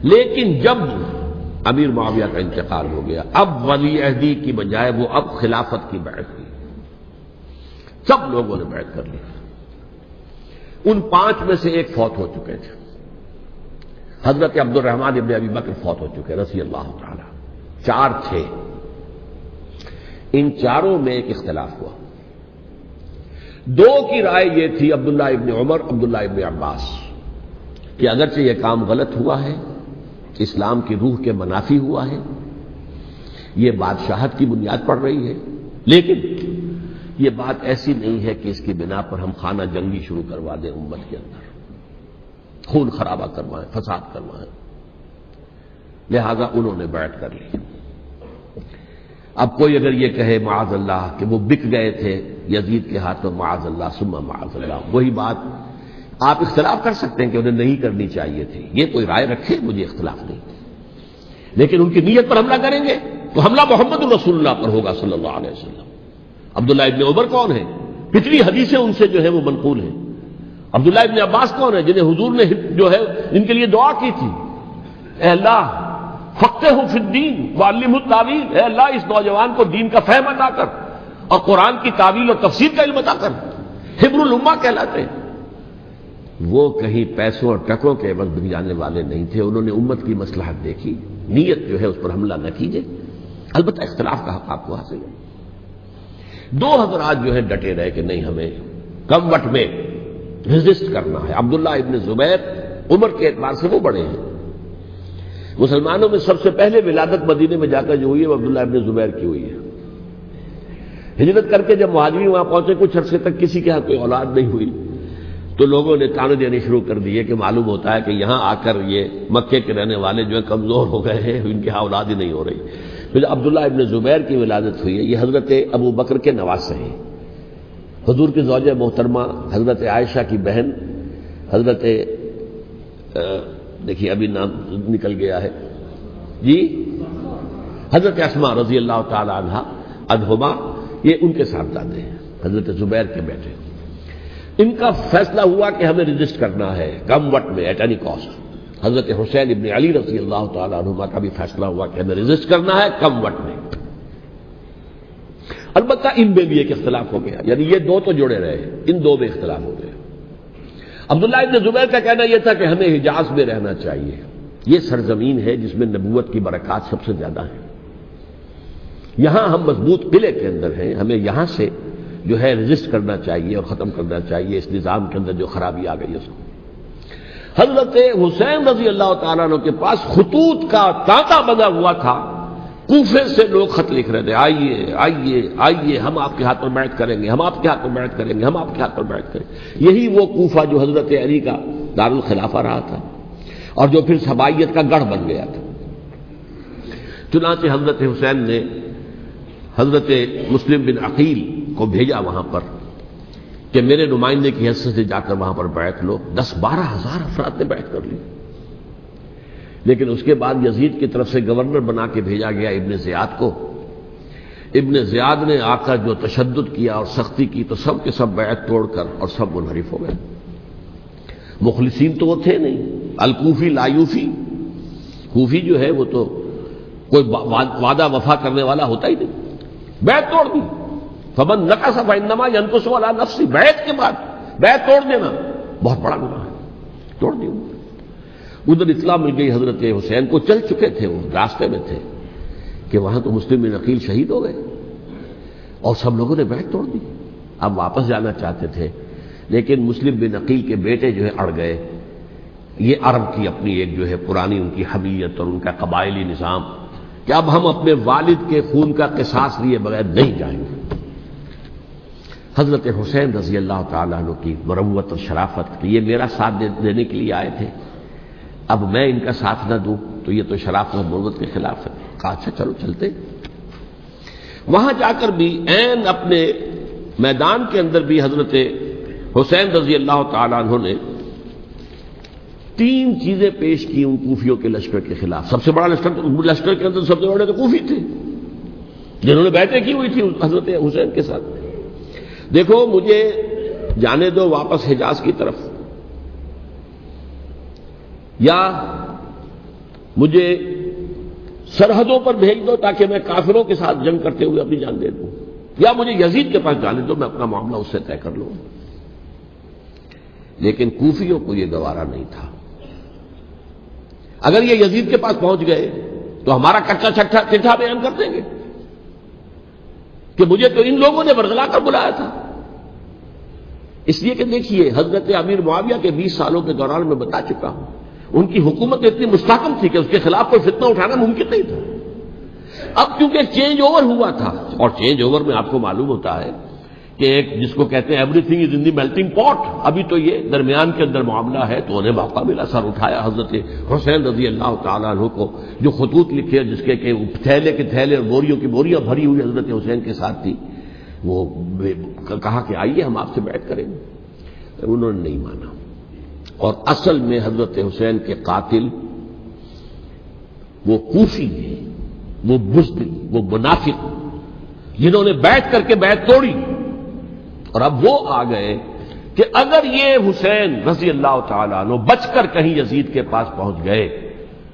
لیکن جب امیر معاویہ کا انتقال ہو گیا، اب ولی عہدی کی بجائے وہ اب خلافت کی بیعت کی. سب لوگوں نے بیعت کر لی. ان 5 میں سے ایک فوت ہو چکے تھے. حضرت عبد الرحمن ابن ابی بکر فوت ہو چکے رضی اللہ تعالی. 4 تھے. ان 4 میں ایک اختلاف ہوا. 2 کی رائے یہ تھی، عبداللہ ابن عمر، عبداللہ ابن عباس، کہ اگرچہ یہ کام غلط ہوا ہے، اسلام کی روح کے منافی ہوا ہے، یہ بادشاہت کی بنیاد پڑ رہی ہے، لیکن یہ بات ایسی نہیں ہے کہ اس کی بنا پر ہم خانہ جنگی شروع کروا دیں، امت کے اندر خون خرابہ کروائیں، فساد کروائیں. لہذا انہوں نے بیعت کر لی. اب کوئی اگر یہ کہے معاذ اللہ کہ وہ بک گئے تھے یزید کے ہاتھوں، معاذ اللہ ثم معاذ اللہ، وہی بات آپ اختلاف کر سکتے ہیں کہ انہیں نہیں کرنی چاہیے تھی. یہ کوئی رائے رکھے، مجھے اختلاف نہیں، لیکن ان کی نیت پر حملہ کریں گے تو حملہ محمد رسول اللہ پر ہوگا صلی اللہ علیہ وسلم. عبداللہ ابن عمر کون ہیں؟ کتنی حدیثیں ان سے جو ہے وہ منقول ہیں. عبداللہ ابن عباس کون ہے؟ جنہیں حضور نے جو ہے ان کے لیے دعا کی تھی، اے اللہ فقہہ فی الدین وعلمہ التاویل، اے اللہ اس نوجوان کو دین کا فہم عطا کر اور قرآن کی تعویل اور تفسیر کا علم عطا کر. حبر الامہ کہلاتے ہیں. وہ کہیں پیسوں اور ٹکوں کے عوض بن جانے والے نہیں تھے. انہوں نے امت کی مصلحت دیکھی، نیت جو ہے اس پر حملہ نہ کیجیے. البتہ اختلاف کا حق آپ کو حاصل ہے. 2 حضرات جو ہے ڈٹے رہے کہ نہیں، ہمیں کم وٹ میں ریزسٹ کرنا ہے. عبداللہ ابن زبیر عمر کے اعتبار سے وہ بڑے ہیں. مسلمانوں میں سب سے پہلے ولادت مدینے میں جا کر جو ہوئی ہے وہ عبداللہ ابن زبیر کی ہوئی ہے. ہجرت کر کے جب مہاجرین وہاں پہنچے کچھ عرصے تک کسی کے ہاں کوئی اولاد نہیں ہوئی تو لوگوں نے تانے دینے شروع کر دیے کہ معلوم ہوتا ہے کہ یہاں آ کر یہ مکے کے رہنے والے جو ہیں کمزور ہو گئے ہیں، ان کے ہاں اولاد ہی نہیں ہو رہی. پھر عبداللہ ابن زبیر کی ولادت ہوئی ہے. یہ حضرت ابو بکر کے نواسے ہیں. حضور کی زوجہ محترمہ حضرت عائشہ کی بہن حضرت دیکھیے ابھی نام نکل گیا ہے جی، حضرت اسماء رضی اللہ تعالی عنہما، یہ ان کے صاحبزادے ہیں، حضرت زبیر کے بیٹے. ان کا فیصلہ ہوا کہ ہمیں رجسٹ کرنا ہے کم وقت میں ایٹ اینی کاسٹ. حضرت حسین ابن علی رضی اللہ تعالی عنہما کا بھی فیصلہ ہوا کہ ہمیں رجسٹ کرنا ہے کم وقت میں. البتہ ان میں بھی ایک اختلاف ہو گیا، یعنی یہ دو تو جڑے رہے، ان دو میں اختلاف ہو گیا. عبداللہ ابن زبیر کا کہنا یہ تھا کہ ہمیں حجاز میں رہنا چاہیے، یہ سرزمین ہے جس میں نبوت کی برکات سب سے زیادہ ہیں، یہاں ہم مضبوط قلعے کے اندر ہیں، ہمیں یہاں سے جو ہے رجسٹ کرنا چاہیے اور ختم کرنا چاہیے اس نظام کے اندر جو خرابی آ گئی ہے. حضرت حسین رضی اللہ تعالیٰ عنہ کے پاس خطوط کا تانتا بنا ہوا تھا. کوفے سے لوگ خط لکھ رہے تھے، آئیے آئیے آئیے، ہم آپ کے ہاتھ پر بیعت کریں گے، ہم آپ کے ہاتھ پر بیعت کریں گے، ہم آپ کے ہاتھ پر بیعت کریں گے. یہی وہ کوفہ جو حضرت علی کا دارالخلافہ رہا تھا اور جو پھر سبائیت کا گڑھ بن گیا تھا. چنانچہ حضرت حسین نے حضرت مسلم بن عقیل کو بھیجا وہاں پر کہ میرے نمائندے کی حیثیت سے جا کر وہاں پر بیعت لو. 10-12 ہزار افراد نے بیعت کر لی. لیکن اس کے بعد یزید کی طرف سے گورنر بنا کے بھیجا گیا ابن زیاد کو. ابن زیاد نے آ کر جو تشدد کیا اور سختی کی تو سب کے سب بیعت توڑ کر اور سب منحرف ہو گئے. مخلصین تو وہ تھے نہیں. الکوفی لایوفی، کوفی جو ہے وہ تو کوئی وعدہ وفا کرنے والا ہوتا ہی نہیں. بیعت توڑ دی. فمن نقص فانما ينقص على نفسه. بیعت کے بعد بیعت توڑ دینا بہت بڑا گناہ ہے. توڑ دی. ادھر اطلاع مل گئی حضرت حسین کو، چل چکے تھے، وہ راستے میں تھے کہ وہاں تو مسلم بن عقیل شہید ہو گئے اور سب لوگوں نے بیعت توڑ دی. اب واپس جانا چاہتے تھے لیکن مسلم بن عقیل کے بیٹے جو ہے اڑ گئے. یہ عرب کی اپنی ایک جو ہے پرانی ان کی حمیت اور ان کا قبائلی نظام کہ اب ہم اپنے والد کے خون کا قصاص لیے بغیر نہیں جائیں گے. حضرت حسین رضی اللہ تعالیٰ عنہ کی مروت اور شرافت کہ یہ میرا ساتھ دینے کے لیے آئے تھے، اب میں ان کا ساتھ نہ دوں تو یہ تو شرافت اور مروت کے خلاف ہے. کہا اچھا چلو چلتے. وہاں جا کر بھی عین اپنے میدان کے اندر بھی حضرت حسین رضی اللہ تعالیٰ عنہ نے 3 چیزیں پیش کی ان کوفیوں کے لشکر کے خلاف. سب سے بڑا لشکر کے اندر سب سے بڑے تو کوفی تھے جنہوں نے بیعتیں کی ہوئی تھی حضرت حسین کے ساتھ. دیکھو مجھے جانے دو واپس حجاز کی طرف، یا مجھے سرحدوں پر بھیج دو تاکہ میں کافروں کے ساتھ جنگ کرتے ہوئے اپنی جان دے دوں، یا مجھے یزید کے پاس جانے دو، میں اپنا معاملہ اس سے طے کر لوں. لیکن کوفیوں کو یہ گوارا نہیں تھا. اگر یہ یزید کے پاس پہنچ گئے تو ہمارا کچا چٹھا بیان کر دیں گے کہ مجھے تو ان لوگوں نے برگلا کر بلایا تھا. اس لیے کہ دیکھیے حضرت امیر معاویہ کے 20 سالوں کے دوران میں بتا چکا ہوں ان کی حکومت اتنی مستحکم تھی کہ اس کے خلاف کوئی فتنہ اٹھانا ممکن نہیں تھا. اب کیونکہ چینج اوور ہوا تھا، اور چینج اوور میں آپ کو معلوم ہوتا ہے کہ ایک جس کو کہتے ہیں every thing is in the melting پاٹ، ابھی تو یہ درمیان کے اندر معاملہ ہے. تو انہیں موقع ملا، سر اٹھایا حضرت حسین رضی اللہ تعالیٰ عنہ کو، جو خطوط لکھے جس کے کہ تھیلے کے تھیلے اور بوریوں کی بوریاں بھری ہوئی حضرت حسین کے ساتھ تھی. وہ کہا کہ آئیے ہم آپ سے بیعت کریں گے. انہوں نے نہیں مانا. اور اصل میں حضرت حسین کے قاتل وہ کوفی ہیں، وہ بزدل، وہ منافق جنہوں نے بیعت کر کے بیعت توڑی. اور اب وہ آ گئے کہ اگر یہ حسین رضی اللہ تعالیٰ عنہ بچ کر کہیں یزید کے پاس پہنچ گئے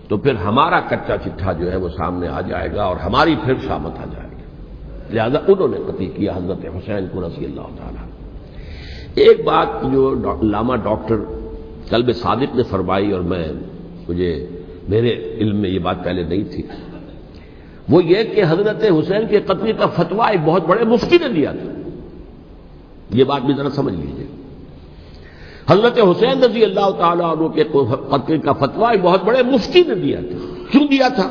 تو پھر ہمارا کچا چٹھا جو ہے وہ سامنے آ جائے گا اور ہماری پھر شامت آ جائے گی. لہذا انہوں نے قتل کیا حضرت حسین کو رضی اللہ تعالیٰ. ایک بات جو علامہ ڈاکٹر قلب صادق نے فرمائی، اور میرے علم میں یہ بات پہلے نہیں تھی، وہ یہ کہ حضرت حسین کے قتل کا فتویٰ ایک بہت بڑے مفتی نے دیا تھا. یہ بات بھی ذرا سمجھ لیجیے. حضرت حسین رضی اللہ تعالیٰ عنہ کے قتل کا فتویٰ ایک بہت بڑے مفتی نے دیا تھا. کیوں دیا تھا؟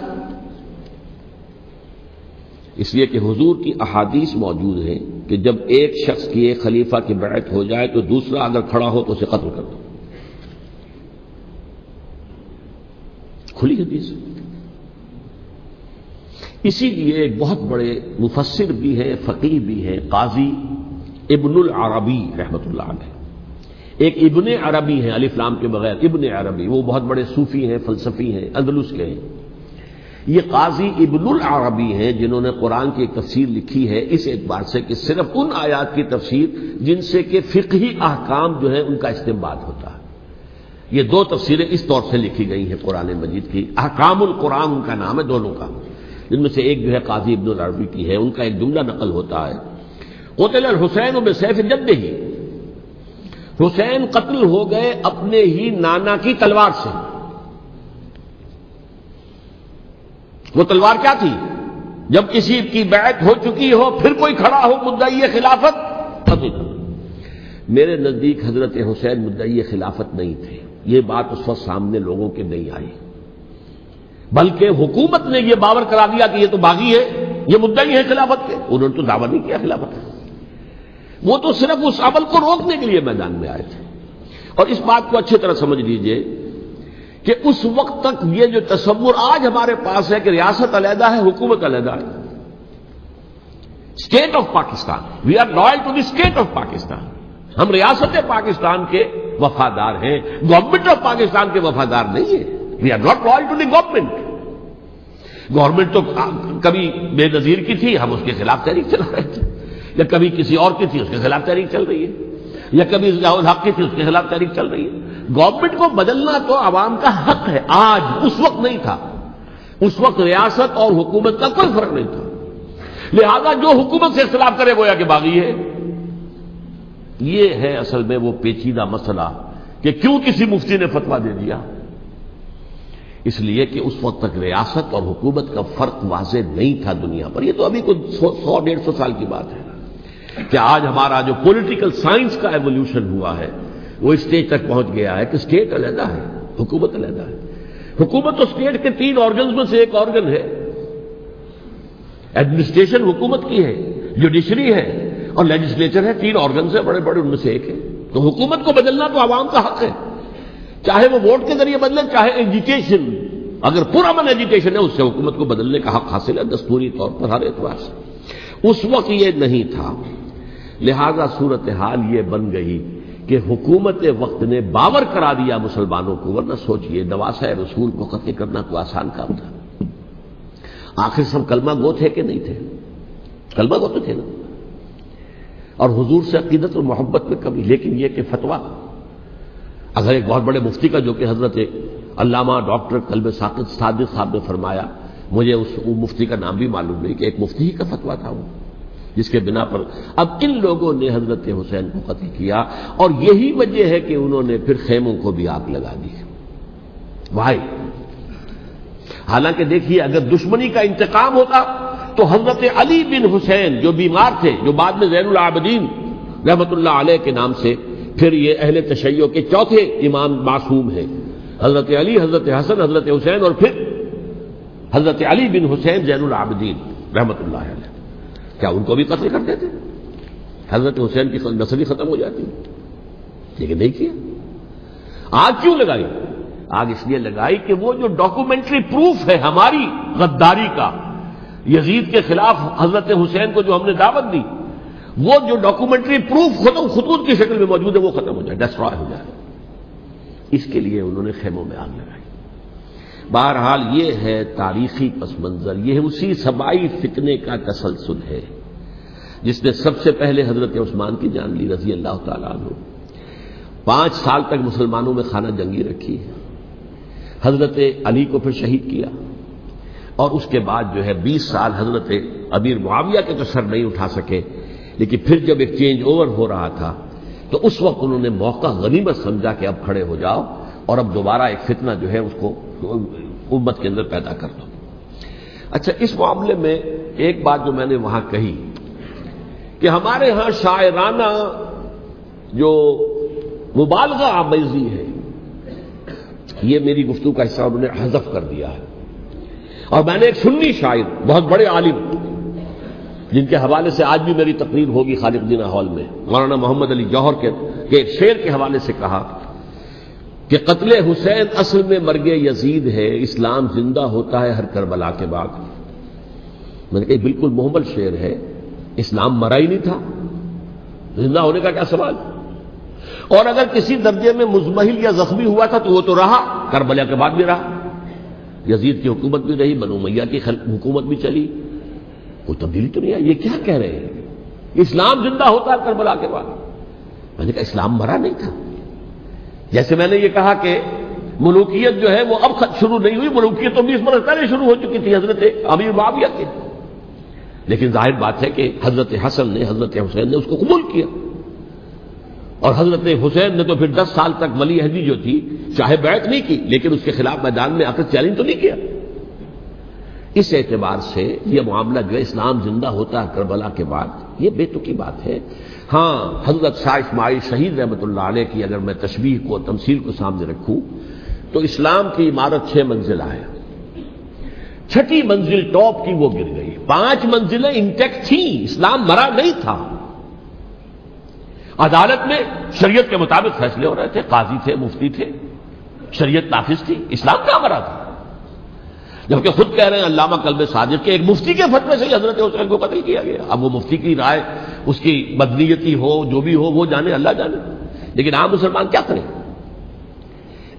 اس لیے کہ حضور کی احادیث موجود ہیں کہ جب ایک شخص کی ایک خلیفہ کی بیعت ہو جائے تو دوسرا اگر کھڑا ہو تو اسے قتل کر دو. کھلی حدیث. اسی لیے ایک بہت بڑے مفسر بھی ہیں، فقیہ بھی ہیں، قاضی ابن العربی رحمۃ اللہ علیہ. ایک ابن عربی ہیں الف لام کے بغیر، ابن عربی، وہ بہت بڑے صوفی ہیں، فلسفی ہیں، اندلس کے ہیں. یہ قاضی ابن العربی ہیں جنہوں نے قرآن کی ایک تفسیر لکھی ہے اس اعتبار سے کہ صرف ان آیات کی تفسیر جن سے کہ فقہی احکام جو ہے ان کا استنباط ہوتا ہے. یہ دو تفسیریں اس طور سے لکھی گئی ہیں قرآن مجید کی. احکام القرآن ان کا نام ہے دونوں کا، جن میں سے ایک جو ہے قاضی ابن العربی کی ہے. ان کا ایک جملہ نقل ہوتا ہے، قتل الحسین بسیف جدہ، حسین قتل ہو گئے اپنے ہی نانا کی تلوار سے. وہ تلوار کیا تھی؟ جب کسی کی بیعت ہو چکی ہو پھر کوئی کھڑا ہو مدعی خلافت قتل. میرے نزدیک حضرت حسین مدعی خلافت نہیں تھے. یہ بات اس وقت سامنے لوگوں کے نہیں آئی، بلکہ حکومت نے یہ باور کرا دیا کہ یہ تو باغی ہے، یہ مدعی ہے خلافت کے. انہوں نے تو دعویٰ نہیں کیا خلافت کا، وہ تو صرف اس عمل کو روکنے کے لیے میدان میں آئے تھے. اور اس بات کو اچھی طرح سمجھ لیجئے کہ اس وقت تک یہ جو تصور آج ہمارے پاس ہے کہ ریاست علیحدہ ہے، حکومت علیحدہ ہے. State of Pakistan, we are loyal to the state of Pakistan. ہم ریاست پاکستان کے وفادار ہیں، گورنمنٹ آف پاکستان کے وفادار نہیں ہیں. We are not loyal to the government. Government تو کبھی بے نظیر کی تھی، ہم اس کے خلاف تحریک چلا رہے تھے، یا کبھی کسی اور کی تھی اس کے خلاف تحریک چل رہی ہے، یا کبھی ضیاء الحق کی تھی اس کے خلاف تحریک چل رہی ہے. گورنمنٹ کو بدلنا تو عوام کا حق ہے. آج اس وقت نہیں تھا. اس وقت ریاست اور حکومت کا کوئی فرق نہیں تھا. لہذا جو حکومت سے اختلاف کرے گویا کہ باغی ہے. یہ ہے اصل میں وہ پیچیدہ مسئلہ کہ کیوں کسی مفتی نے فتویٰ دے دیا. اس لیے کہ اس وقت تک ریاست اور حکومت کا فرق واضح نہیں تھا دنیا پر. یہ تو ابھی کوئی 100-150 سال کی بات ہے کہ آج ہمارا جو پولیٹیکل سائنس کا ایولیوشن ہوا ہے وہ اسٹیج تک پہنچ گیا ہے کہ اسٹیٹ علیحدہ ہے، حکومت علیحدہ ہے. حکومت تو اسٹیٹ کے 3 آرگنز میں سے ایک آرگن ہے. ایڈمنسٹریشن حکومت کی ہے، جوڈیشری ہے اور لیجسلیچر ہے. 3 آرگنز ہیں بڑے بڑے، ان میں سے ایک ہے. تو حکومت کو بدلنا تو عوام کا حق ہے، چاہے وہ ووٹ کے ذریعے بدلے، چاہے ایجیٹیشن. اگر پرامن ایجیٹیشن ہے اس سے حکومت کو بدلنے کا حق حاصل ہے دستوری طور پر ہر اعتبار سے. اس وقت یہ نہیں تھا. لہذا صورتحال یہ بن گئی کہ حکومت وقت نے باور کرا دیا مسلمانوں کو. ورنہ سوچئے نواسۂ رسول کو قتل کرنا کوئی آسان کام تھا. آخر سب کلمہ گو تھے کہ نہیں تھے؟ کلمہ گو تو تھے نا، اور حضور سے عقیدت اور محبت میں کمی. لیکن یہ کہ فتویٰ اگر ایک بہت بڑے مفتی کا، جو کہ حضرت علامہ ڈاکٹر قلب صادق صاحب نے فرمایا، مجھے اس مفتی کا نام بھی معلوم نہیں، کہ ایک مفتی ہی کا فتویٰ تھا وہ، جس کے بنا پر اب ان لوگوں نے حضرت حسین کو قتل کیا. اور یہی وجہ ہے کہ انہوں نے پھر خیموں کو بھی آگ لگا دی. بھائی حالانکہ دیکھیے اگر دشمنی کا انتقام ہوتا تو حضرت علی بن حسین جو بیمار تھے، جو بعد میں زین العابدین رحمت اللہ علیہ کے نام سے پھر یہ اہل تشیع کے چوتھے امام معصوم ہیں، حضرت علی، حضرت حسن، حضرت حسین، اور پھر حضرت علی بن حسین زین العابدین رحمت اللہ علیہ، کیا ان کو بھی قتل کر دیتے؟ حضرت حسین کی نسل ہی ختم ہو جاتی. لیکن نہیں کیا. آگ کیوں لگائی؟ آگ اس لیے لگائی کہ وہ جو ڈاکومنٹری پروف ہے ہماری غداری کا یزید کے خلاف حضرت حسین کو جو ہم نے دعوت دی، وہ جو ڈاکومنٹری پروف خطوط کی شکل میں موجود ہے وہ ختم ہو جائے، ڈسٹرائے ہو جائے. اس کے لیے انہوں نے خیموں میں آگ لگائی. بہرحال یہ ہے تاریخی پس منظر. یہ اسی سبائی فتنے کا تسلسل ہے جس نے سب سے پہلے حضرت عثمان کی جان لی رضی اللہ تعالیٰ عنہ. 5 سال تک مسلمانوں میں خانہ جنگی رکھی ہے. حضرت علی کو پھر شہید کیا، اور اس کے بعد جو ہے 20 سال حضرت امیر معاویہ کے تو سر نہیں اٹھا سکے. لیکن پھر جب ایک چینج اوور ہو رہا تھا تو اس وقت انہوں نے موقع غنیمت سمجھا کہ اب کھڑے ہو جاؤ اور اب دوبارہ ایک فتنہ جو ہے اس کو امت کے اندر پیدا کر دو. اچھا، اس معاملے میں ایک بات جو میں نے وہاں کہی کہ ہمارے ہاں شاعرانہ جو مبالغہ آمیزی ہے. یہ میری گفتگو کا حصہ انہوں نے حذف کر دیا ہے. اور میں نے ایک سنی شاعر بہت بڑے عالم جن کے حوالے سے آج بھی میری تقریر ہوگی خالق جناح ہال میں، مولانا محمد علی جوہر کے ایک شعر کے حوالے سے کہا کہ قتل حسین اصل میں مرگ یزید ہے، اسلام زندہ ہوتا ہے ہر کربلا کے بعد. میں نے کہا بالکل محمل شعر ہے. اسلام مرا ہی نہیں تھا، زندہ ہونے کا کیا سوال. اور اگر کسی درجے میں مزمحل یا زخمی ہوا تھا تو وہ تو رہا، کربلا کے بعد بھی رہا. یزید کی حکومت بھی رہی، بنو امیہ کی حکومت بھی چلی، کوئی تبدیلی تو نہیں آئی. یہ کیا کہہ رہے ہیں؟ اسلام زندہ ہوتا ہے کربلا کے بعد. میں نے کہا اسلام مرا نہیں تھا. جیسے میں نے یہ کہا کہ ملوکیت جو ہے وہ اب شروع نہیں ہوئی، ملوکیت تو 20 برس پہلے شروع ہو چکی تھی حضرت امیر معاویہ کے. لیکن ظاہر بات ہے کہ حضرت حسن نے، حضرت حسین نے اس کو قبول کیا. اور حضرت حسین نے تو پھر 10 سال تک ولی عہدی جو تھی چاہے بیعت نہیں کی لیکن اس کے خلاف میدان میں آ کر چیلنج تو نہیں کیا. اس اعتبار سے یہ معاملہ جو اسلام زندہ ہوتا ہے کربلا کے بعد، یہ بے تکی بات ہے. ہاں، حضرت شاہ اسماعیل شہید رحمۃ اللہ علیہ کی اگر میں تشبیہ کو، تمثیل کو سامنے رکھوں تو اسلام کی عمارت 6 منزلہ ہے. 6ٹھی منزل ٹاپ کی وہ گر گئی، 5 منزلیں انٹیکٹ تھیں. اسلام مرا نہیں تھا. عدالت میں شریعت کے مطابق فیصلے ہو رہے تھے، قاضی تھے، مفتی تھے، شریعت نافذ تھی. اسلام کیا مرا تھا؟ جبکہ خود کہہ رہے ہیں علامہ قلب صادق کے ایک مفتی کے فتوے سے ہی حضرت حسین کو قتل کیا گیا. اب وہ مفتی کی رائے، اس کی بدنیتی ہو، جو بھی ہو، وہ جانے، اللہ جانے. لیکن عام مسلمان کیا کریں؟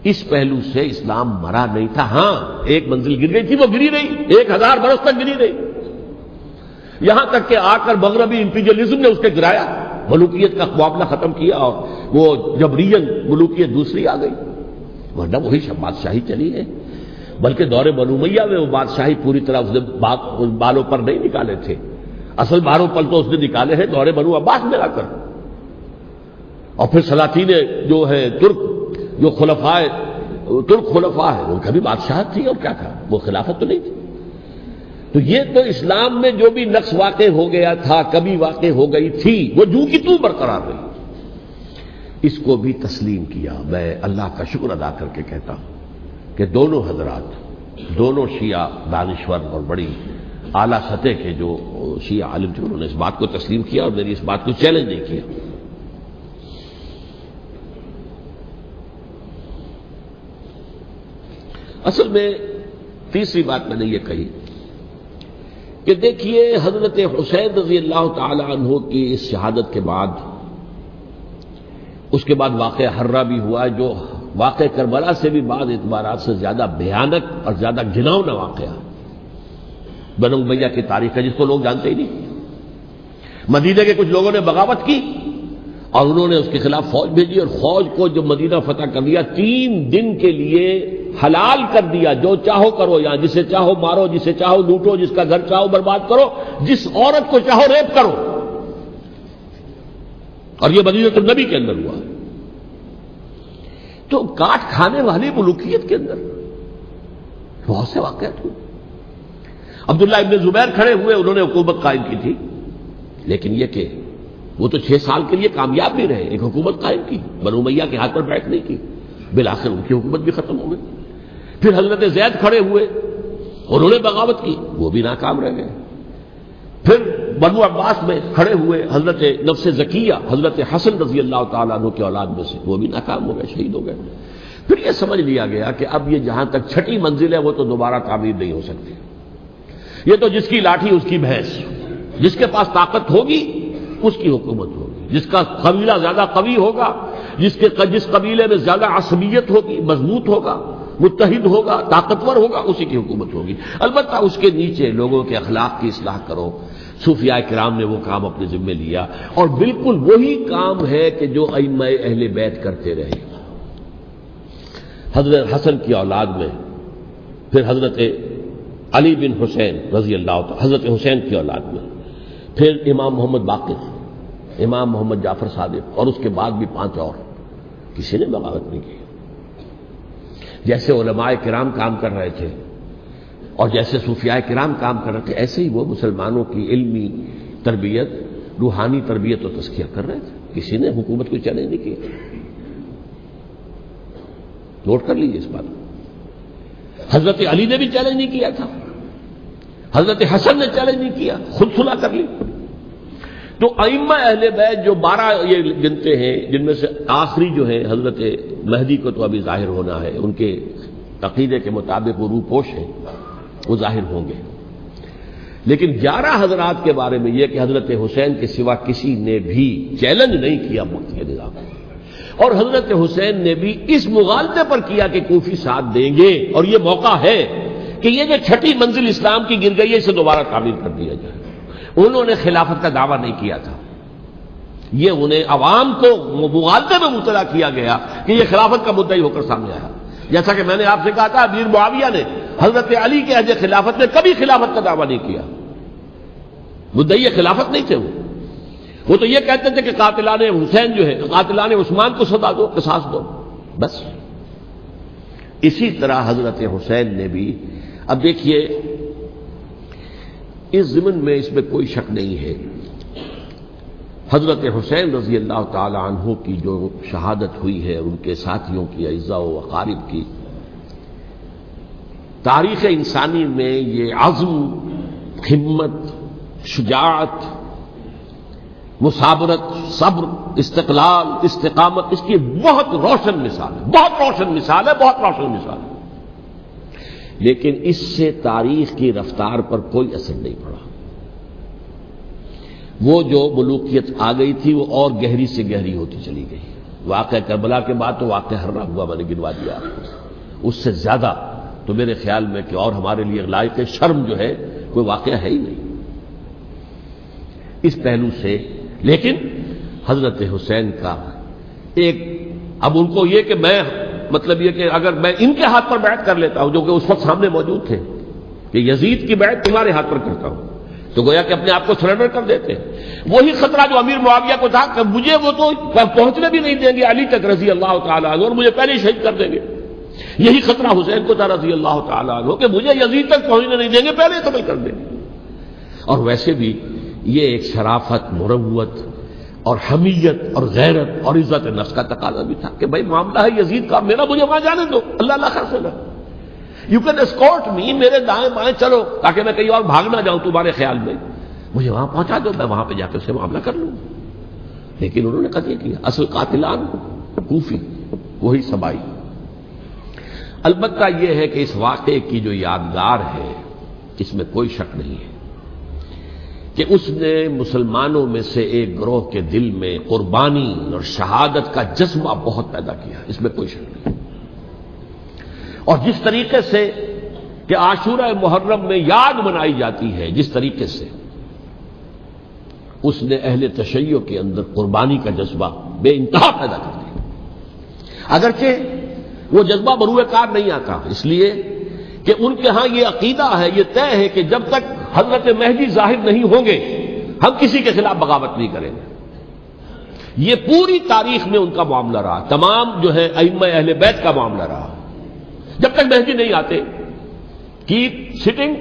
اس پہلو سے اسلام مرا نہیں تھا. ہاں، ایک منزل گر گئی تھی، وہ گری رہی، 1000 برس تک گری رہی. یہاں تک کہ آ کر مغربی امپیریلزم نے اس کے گرایا، ملوکیت کا معاملہ ختم کیا اور وہ جبرین ملوکیت دوسری آ گئی. ورنہ وہی بادشاہی چلی ہے. بلکہ دور بنو امیہ میں وہ بادشاہی پوری طرح اس نے بالوں پر نہیں نکالے تھے. اصل بالوں پر تو اس نے نکالے ہیں دور بنو عباس میں آ کر. اور پھر سلاطین جو ہے ترک، جو ترک خلفاء ہے، ان کا بھی بادشاہت تھی اور کیا تھا، وہ خلافت تو نہیں تھی. تو یہ تو اسلام میں جو بھی نقص واقع ہو گیا تھا، کبھی واقع ہو گئی تھی، وہ جو کی تو برقرار رہی. اس کو بھی تسلیم کیا. میں اللہ کا شکر ادا کر کے کہتا ہوں کہ دونوں حضرات، دونوں شیعہ دانشور اور بڑی اعلیٰ سطح کے جو شیعہ عالم تھے، انہوں نے اس بات کو تسلیم کیا اور میری اس بات کو چیلنج نہیں کیا. اصل میں تیسری بات میں نے یہ کہی کہ دیکھیے حضرت حسین رضی اللہ تعالی عنہ کی اس شہادت کے بعد، اس کے بعد واقعہ حرہ بھی ہوا جو واقع کربلا سے بھی بعض اعتبارات سے زیادہ بھیانک اور زیادہ گھناؤنا واقعہ بنو امیہ کی تاریخ ہے، جس کو لوگ جانتے ہی نہیں. مدینہ کے کچھ لوگوں نے بغاوت کی اور انہوں نے اس کے خلاف فوج بھیجی اور فوج کو جب مدینہ فتح کر لیا 3 دن کے لیے حلال کر دیا. جو چاہو کرو، یہاں جسے چاہو مارو، جسے چاہو لوٹو، جس کا گھر چاہو برباد کرو، جس عورت کو چاہو ریپ کرو. اور یہ مدینہ النبی کے اندر ہوا. تو کاٹ کھانے والی ملوکیت کے اندر بہت سے واقعات ہوئے. عبداللہ ابن زبیر کھڑے ہوئے، انہوں نے حکومت قائم کی تھی، لیکن یہ کہ وہ تو 6 سال کے لیے کامیاب بھی رہے. ایک حکومت قائم کی، بنو امیہ کے ہاتھ پر بیٹھ نہیں کی، بالآخر ان کی حکومت بھی ختم ہو گئی. پھر حضرت زید کھڑے ہوئے، انہوں نے بغاوت کی، وہ بھی ناکام رہ گئے. پھر بنو عباس میں کھڑے ہوئے حضرت نفس زکیہ، حضرت حسن رضی اللہ تعالیٰ عنہ کے اولاد میں سے، وہ بھی ناکام ہو گئے، شہید ہو گئے. پھر یہ سمجھ لیا گیا کہ اب یہ جہاں تک 6ٹھی منزل ہے وہ تو دوبارہ تعمیر نہیں ہو سکتی. یہ تو جس کی لاٹھی اس کی بھینس، جس کے پاس طاقت ہوگی اس کی حکومت ہوگی، جس کا قبیلہ زیادہ قوی ہوگا، جس قبیلے میں زیادہ عصبیت ہوگی، مضبوط ہوگا، متحد ہوگا، طاقتور ہوگا، اسی کی حکومت ہوگی. البتہ اس کے نیچے لوگوں کے اخلاق کی اصلاح کرو. صوفیاء کرام نے وہ کام اپنے ذمہ لیا اور بالکل وہی کام ہے کہ جو ائمہ اہل بیت کرتے رہے. حضرت حسن کی اولاد میں پھر حضرت علی بن حسین رضی اللہ تعالی، حضرت حسین کی اولاد میں پھر امام محمد باقر، امام محمد جعفر صادق، اور اس کے بعد بھی 5 اور. کسی نے بغاوت نہیں کی. جیسے علماء کرام کام کر رہے تھے اور جیسے صوفیاء کرام کام کر رہے تھے، ایسے ہی وہ مسلمانوں کی علمی تربیت، روحانی تربیت و تزکیہ کر رہے تھے. کسی نے حکومت کو چیلنج نہیں کیا. نوٹ کر لیجیے اس بات کو. حضرت علی نے بھی چیلنج نہیں کیا تھا, حضرت حسن نے چیلنج نہیں کیا, خود صلح کر لی. تو ائمہ اہل بیت جو 12 یہ گنتے ہیں, جن میں سے آخری جو ہے حضرت مہدی کو تو ابھی ظاہر ہونا ہے, ان کے عقیدے کے مطابق وہ روپوش ہیں, وہ ظاہر ہوں گے. لیکن 11 حضرات کے بارے میں یہ کہ حضرت حسین کے سوا کسی نے بھی چیلنج نہیں کیا وقت کے نظام, اور حضرت حسین نے بھی اس مغالطے پر کیا کہ کوفی ساتھ دیں گے, اور یہ موقع ہے کہ یہ جو 6ٹھی منزل اسلام کی گر گئی ہے اسے دوبارہ تعمیر کر دیا جائے. انہوں نے خلافت کا دعویٰ نہیں کیا تھا, یہ انہیں عوام کو مغالطے میں مبتلا کیا گیا کہ یہ خلافت کا مدعی ہو کر سامنے آیا. جیسا کہ میں نے آپ سے کہا تھا, امیر معاویہ نے حضرت علی کے عہد خلافت میں کبھی خلافت کا دعویٰ نہیں کیا, مدعی خلافت نہیں تھے. وہ تو یہ کہتے تھے کہ قاتلان حسین جو ہے, قاتلان عثمان کو سزا دو, قصاص دو, بس. اسی طرح حضرت حسین نے بھی, اب دیکھیے اس ضمن میں اس میں کوئی شک نہیں ہے, حضرت حسین رضی اللہ تعالی عنہ کی جو شہادت ہوئی ہے, ان کے ساتھیوں کی, اعزاء و اقارب کی, تاریخ انسانی میں یہ عزم, ہمت, شجاعت, مثابرت, صبر, استقلال, استقامت, اس کی بہت روشن مثال ہے, بہت روشن مثال ہے, بہت روشن مثال ہے. لیکن اس سے تاریخ کی رفتار پر کوئی اثر نہیں پڑا. وہ جو ملوکیت آ گئی تھی وہ اور گہری سے گہری ہوتی چلی گئی. واقعہ کربلا کے بعد تو واقعہ ہررا ہوا, میں نے گنوا دیا آپ کو. اس سے زیادہ تو میرے خیال میں کہ اور ہمارے لیے لائق شرم جو ہے کوئی واقعہ ہے ہی نہیں اس پہلو سے. لیکن حضرت حسین کا ایک, اب ان کو یہ کہ میں مطلب یہ کہ اگر میں ان کے ہاتھ پر بیعت کر لیتا ہوں, جو کہ اس وقت سامنے موجود تھے, کہ یزید کی بیعت تمہارے ہاتھ پر کرتا ہوں, تو گویا کہ اپنے آپ کو سرنڈر کر دیتے. وہی خطرہ جو امیر معاویہ کو تھا کہ مجھے وہ تو پہنچنے بھی نہیں دیں گے علی تک رضی اللہ تعالیٰ عنہ, اور مجھے پہلے ہی شہید کر دیں گے. یہی خطرہ حسین کو تھا رضی اللہ تعالیٰ عنہ کہ مجھے یزید تک پہنچنے نہیں دیں گے, پہلے قتل کر دیں گے. اور ویسے بھی یہ ایک شرافت, مروت اور حمیت اور غیرت اور عزت نفس کا تقاضا بھی تھا کہ بھائی معاملہ ہے یزید کا, میرا مجھے وہاں جانے دو, اللہ اللہ خیر سے. یو کین اسکورٹ می, میرے دائیں بائیں چلو تاکہ میں کہیں اور بھاگ نہ جاؤں تمہارے خیال میں, مجھے وہاں پہنچا دو, میں وہاں پہ جا کے اسے معاملہ کر لوں. لیکن انہوں نے قتل کیا. اصل قاتلان کوفی, وہی سبائی. البتہ یہ ہے کہ اس واقعے کی جو یادگار ہے اس میں کوئی شک نہیں ہے کہ اس نے مسلمانوں میں سے ایک گروہ کے دل میں قربانی اور شہادت کا جذبہ بہت پیدا کیا, اس میں کوئی شک نہیں. اور جس طریقے سے کہ عاشورہ محرم میں یاد منائی جاتی ہے, جس طریقے سے اس نے اہل تشیع کے اندر قربانی کا جذبہ بے انتہا پیدا کر دیا. اگرچہ وہ جذبہ بروئے کار نہیں آتا, اس لیے کہ ان کے ہاں یہ عقیدہ ہے, یہ طے ہے کہ جب تک حضرت مہدی ظاہر نہیں ہوں گے ہم کسی کے خلاف بغاوت نہیں کریں گے. یہ پوری تاریخ میں ان کا معاملہ رہا, تمام جو ہے ائمہ اہل بیت کا معاملہ رہا. جب تک مہدی نہیں آتے, keep sitting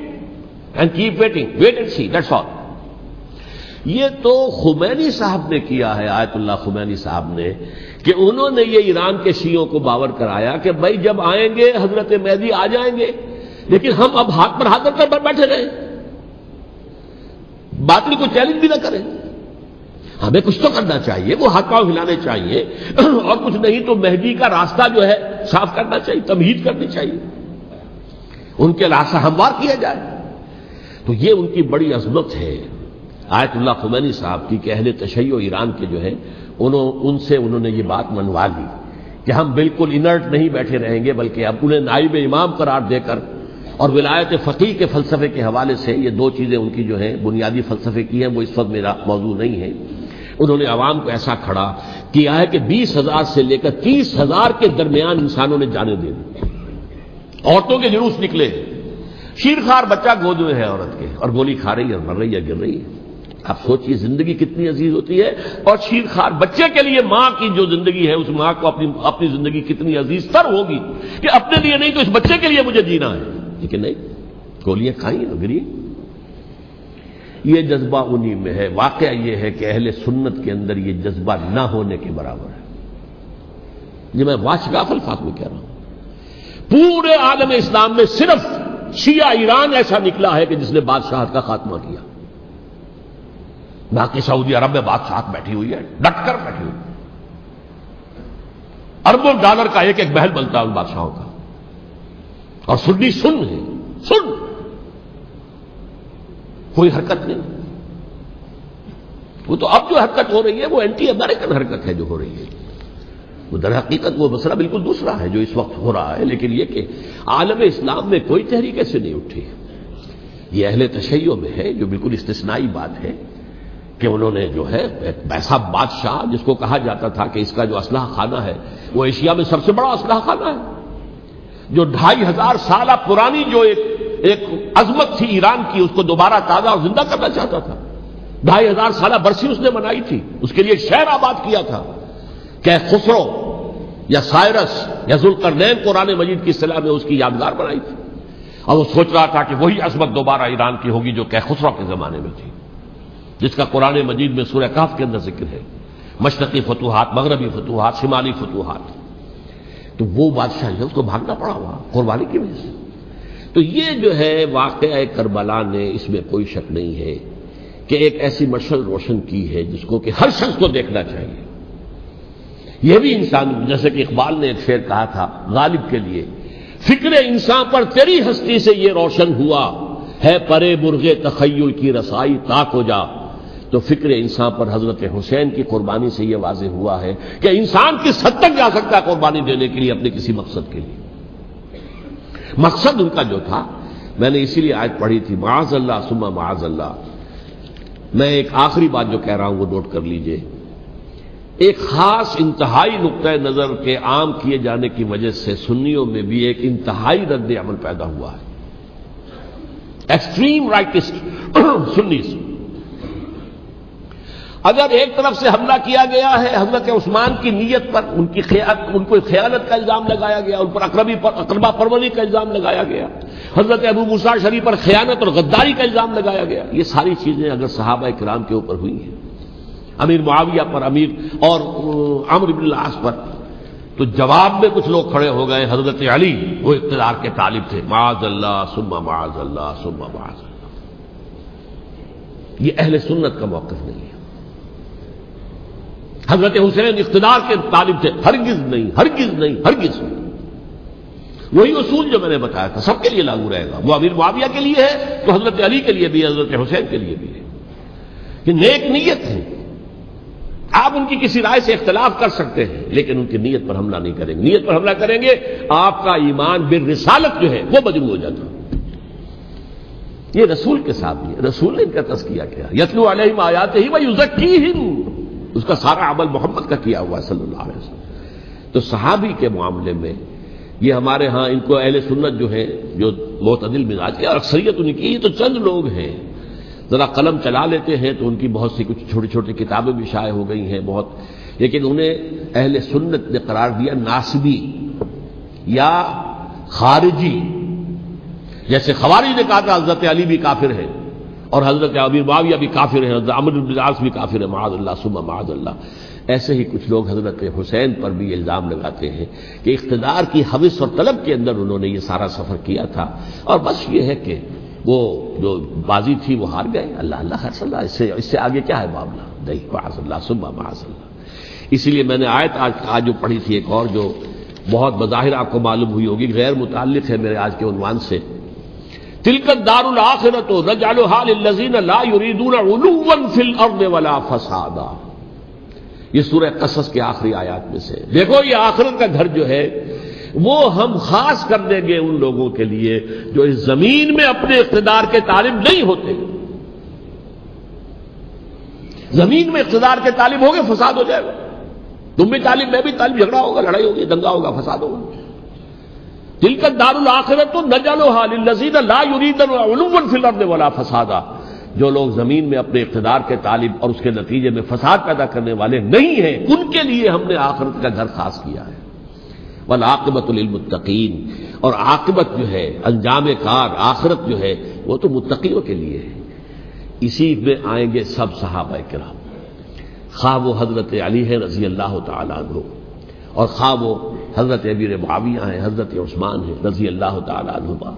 and keep waiting, wait and see, that's all. یہ تو خمینی صاحب نے کیا ہے, آیت اللہ خمینی صاحب نے, کہ انہوں نے یہ ایران کے شیعوں کو باور کرایا کہ بھائی جب آئیں گے حضرت مہدی آ جائیں گے, لیکن ہم اب ہاتھ پر ہاتھ رکھ کر بیٹھے رہیں, باطل کو چیلنج بھی نہ کریں. ہمیں کچھ تو کرنا چاہیے, وہ ہاتھ پاؤں ہلانے چاہیے, اور کچھ نہیں تو مہدی کا راستہ جو ہے صاف کرنا چاہیے, تمہید کرنی چاہیے, ان کے راستہ ہموار کیا جائے. تو یہ ان کی بڑی عظمت ہے آیت اللہ خمینی صاحب کی کہ اہل تشیع ایران کے جو ہے ان سے انہوں نے یہ بات منوا لی کہ ہم بالکل انرٹ نہیں بیٹھے رہیں گے, بلکہ اب انہیں نائب امام قرار دے کر اور ولایت فقیہ کے فلسفے کے حوالے سے, یہ دو چیزیں ان کی جو ہیں بنیادی فلسفے کی ہیں, وہ اس وقت میرا موضوع نہیں ہے. انہوں نے عوام کو ایسا کھڑا کیا ہے کہ 20,000 سے لے کر 30,000 کے درمیان انسانوں نے جانے دے دی. عورتوں کے جلوس نکلے, شیرخوار بچہ گود میں ہے عورت کے, اور گولی کھا رہی ہے, اور مر رہی ہے, گر رہی ہے. آپ سوچئے زندگی کتنی عزیز ہوتی ہے, اور شیرخوار بچے کے لیے ماں کی جو زندگی ہے اس ماں کو اپنی زندگی کتنی عزیز تر ہوگی کہ اپنے لیے نہیں تو اس بچے کے لیے مجھے جینا ہے. لیکن نہیں, گولیاں کھائیں اور گری. یہ جذبہ انہی میں ہے. واقعہ یہ ہے کہ اہل سنت کے اندر یہ جذبہ نہ ہونے کے برابر ہے. یہ میں واشگاف الفاظ میں کہہ رہا ہوں. پورے عالم اسلام میں صرف شیعہ ایران ایسا نکلا ہے کہ جس نے بادشاہت کا خاتمہ کیا. باقی سعودی عرب میں بادشاہت بیٹھی ہوئی ہے، ڈٹ کر بیٹھی ہوئی. اربوں ڈالر کا ایک ایک محل بنتا ہے ان بادشاہوں کا، اور سنی سن ہے، سن کوئی حرکت نہیں. وہ تو اب جو حرکت ہو رہی ہے وہ اینٹی امریکن حرکت ہے جو ہو رہی ہے. وہ در حقیقت وہ مسئلہ بالکل دوسرا ہے جو اس وقت ہو رہا ہے، لیکن یہ کہ عالم اسلام میں کوئی تحریک ایسے نہیں اٹھی. یہ اہل تشیع میں ہے جو بالکل استثنائی بات ہے کہ انہوں نے جو ہے ایسا بادشاہ جس کو کہا جاتا تھا کہ اس کا جو اسلحہ خانہ ہے وہ ایشیا میں سب سے بڑا اسلحہ خانہ ہے، جو 2500 سالہ پرانی جو ایک عظمت تھی ایران کی اس کو دوبارہ تازہ اور زندہ کرنا چاہتا تھا. 2500 سالہ برسی اس نے منائی تھی، اس کے لیے شہر آباد کیا تھا کہ خسرو یا سائرس یا ذوالقرنین قرآن مجید کی اصطلاح میں اس کی یادگار بنائی تھی. اور وہ سوچ رہا تھا کہ وہی عظمت دوبارہ ایران کی ہوگی جو کہ خسرو کے زمانے میں تھی، جس کا قرآن مجید میں سورہ کہف کے اندر ذکر ہے. مشرقی فتوحات، مغربی فتوحات، شمالی فتوحات. تو وہ بادشاہ ہے اس کو بھاگنا پڑا ہوا قربانی کی وجہ سے. تو یہ جو ہے واقعہ کربلا نے اس میں کوئی شک نہیں ہے کہ ایک ایسی مشعل روشن کی ہے جس کو کہ ہر شخص کو دیکھنا چاہیے. یہ بھی انسان، جیسے کہ اقبال نے ایک شعر کہا تھا غالب کے لیے، فکر انسان پر تیری ہستی سے یہ روشن ہوا ہے پرے مرغ تخیل کی رسائی تاک ہو جا. تو فکر انسان پر حضرت حسین کی قربانی سے یہ واضح ہوا ہے کہ انسان کس حد تک جا سکتا ہے قربانی دینے کے لیے اپنے کسی مقصد کے لیے. مقصد ان کا جو تھا، میں نے اسی لیے آیت پڑھی تھی معاذ اللہ ثم معاذ اللہ. میں ایک آخری بات جو کہہ رہا ہوں وہ نوٹ کر لیجئے. ایک خاص انتہائی نقطۂ نظر کے عام کیے جانے کی وجہ سے سنیوں میں بھی ایک انتہائی رد عمل پیدا ہوا ہے. Extreme rightist سنیز. اگر ایک طرف سے حملہ کیا گیا ہے حضرت عثمان کی نیت پر، ان کو خیانت کا الزام لگایا گیا، ان پر اقربا پروری کا الزام لگایا گیا، حضرت ابو موسیٰ شریف پر خیانت اور غداری کا الزام لگایا گیا. یہ ساری چیزیں اگر صحابہ کرام کے اوپر ہوئی ہیں، امیر معاویہ پر، امیر اور عمرو بن العاص پر، تو جواب میں کچھ لوگ کھڑے ہو گئے. حضرت علی وہ اقتدار کے طالب تھے، معاذ اللہ ثم معاذ اللہ ثم معاذ اللہ. یہ اہل سنت کا موقف نہیں ہے. حضرت حسین اقتدار کے طالب تھے، ہرگز نہیں، ہرگز نہیں، ہرگز نہیں. وہی اصول جو میں نے بتایا تھا سب کے لیے لاگو رہے گا. وہ امیر معاویہ کے لیے ہے تو حضرت علی کے لیے بھی، حضرت حسین کے لیے بھی ہے. کہ نیک نیت ہے، آپ ان کی کسی رائے سے اختلاف کر سکتے ہیں لیکن ان کی نیت پر حملہ نہیں کریں گے. نیت پر حملہ کریں گے آپ کا ایمان بالرسالت جو ہے وہ مجروح ہو جاتا. یہ رسول کے ساتھ بھی ہے، رسول نے ان کا تزکیہ کیا، یتلو علیہم آیاتہ ویزکیہم، اس کا سارا عمل محمد کا کیا ہوا ہے صلی اللہ علیہ وسلم. تو صحابی کے معاملے میں یہ ہمارے ہاں ان کو اہل سنت جو ہے جو معتدل مزاج کے، اور اکثریت ان کی، یہ تو چند لوگ ہیں ذرا قلم چلا لیتے ہیں تو ان کی بہت سی کچھ چھوٹی چھوٹی کتابیں بھی شائع ہو گئی ہیں بہت، لیکن انہیں اہل سنت نے قرار دیا ناسبی یا خارجی. جیسے خوارج نے کہا تھا حضرت علی بھی کافر ہے اور حضرت امیر معاویہ بھی کافر ہیں، حضرت عمرو بن العاص بھی کافر ہے، معاذ اللہ ثم معاذ اللہ. ایسے ہی کچھ لوگ حضرت حسین پر بھی الزام لگاتے ہیں کہ اقتدار کی حوث اور طلب کے اندر انہوں نے یہ سارا سفر کیا تھا اور بس یہ ہے کہ وہ جو بازی تھی وہ ہار گئے. اللہ اللہ خیر صلی اللہ، اس سے آگے کیا ہے معاملہ؟ نہیں، معاذ اللہ ثم معاذ اللہ. اسی لیے میں نے آیت آج جو پڑھی تھی ایک اور جو بہت بظاہر آپ کو معلوم ہوئی ہوگی، غیر متعلق ہے میرے آج کے عنوان سے. تلک الدار الآخرۃ نجعلھا للذین لا یریدون علوا فی الارض ولا فسادا. یہ سورہ قصص کے آخری آیات میں سے. دیکھو یہ آخرت کا گھر جو ہے وہ ہم خاص کر دیں گے ان لوگوں کے لیے جو اس زمین میں اپنے اقتدار کے طالب نہیں ہوتے. زمین میں اقتدار کے طالب ہو گے فساد ہو جائے گا. تم بھی طالب، میں بھی طالب، جھگڑا ہوگا، لڑائی ہوگی، دنگا ہوگا، فساد ہوگا. تلک الدار الآخرۃ نجعلھا للذین لا یریدون علوا فی الارض ولا فسادا. جو لوگ زمین میں اپنے اقتدار کے طالب اور اس کے نتیجے میں فساد پیدا کرنے والے نہیں ہیں ان کے لیے ہم نے آخرت کا گھر خاص کیا ہے. والعاقبۃ للمتقین، اور عاقبت جو ہے، انجام کار، آخرت جو ہے وہ تو متقیوں کے لیے ہے. اسی میں آئیں گے سب صحابہ کرام، خواہ وہ حضرت علی ہے رضی اللہ تعالیٰ عنہ اور خواہ وہ حضرت امیر معاویہ ہیں، حضرت عثمان ہیں رضی اللہ تعالی عنہما،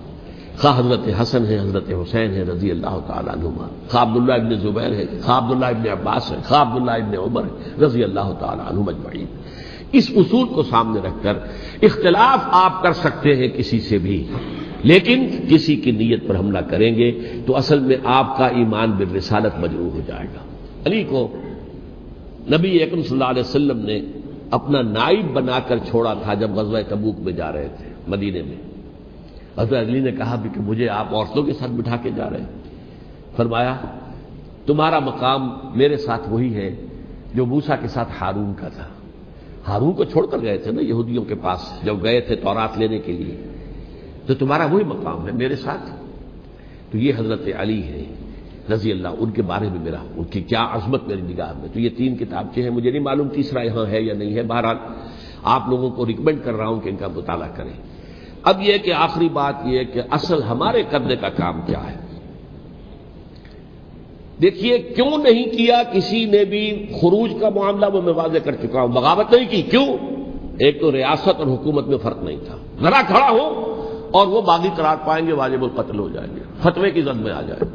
خواہ حضرت حسن ہیں، حضرت حسین ہیں رضی اللہ تعالی عنہما، خواہ عبداللہ ابن زبیر ہے، خواہ عبداللہ ابن عباس ہے، خواہ عبداللہ ابن عمر ہے رضی اللہ تعالی عنہم اجمعین۔ اس اصول کو سامنے رکھ کر اختلاف آپ کر سکتے ہیں کسی سے بھی، لیکن کسی کی نیت پر حملہ کریں گے تو اصل میں آپ کا ایمان بالرسالت مجروح ہو جائے گا۔ علی کو نبی اکرم صلی اللہ علیہ وسلم نے اپنا نائب بنا کر چھوڑا تھا جب غزوہ تبوک میں جا رہے تھے مدینے میں۔ حضرت علی نے کہا بھی کہ مجھے آپ عورتوں کے ساتھ بٹھا کے جا رہے ہیں۔ فرمایا تمہارا مقام میرے ساتھ وہی ہے جو موسیٰ کے ساتھ ہارون کا تھا۔ ہارون کو چھوڑ کر گئے تھے نا یہودیوں کے پاس جب گئے تھے تورات لینے کے لیے، تو تمہارا وہی مقام ہے میرے ساتھ۔ تو یہ حضرت علی ہے رضی اللہ، ان کے بارے میں میرا ان کی کیا عظمت میری نگاہ میں۔ تو یہ 3 کتابچے ہیں، مجھے نہیں معلوم تیسرا یہاں ہے یا نہیں ہے، بہرحال آپ لوگوں کو ریکمینڈ کر رہا ہوں کہ ان کا مطالعہ کریں۔ اب یہ کہ آخری بات یہ کہ اصل ہمارے کرنے کا کام کیا ہے۔ دیکھیے کیوں نہیں کیا کسی نے بھی خروج کا معاملہ، وہ میں واضح کر چکا ہوں، بغاوت نہیں کی۔ کیوں؟ ایک تو ریاست اور حکومت میں فرق نہیں تھا، ذرا کھڑا ہو اور وہ باغی قرار پائیں گے، واجب القتل ہو جائیں گے، فتوے کی زد میں آ جائے،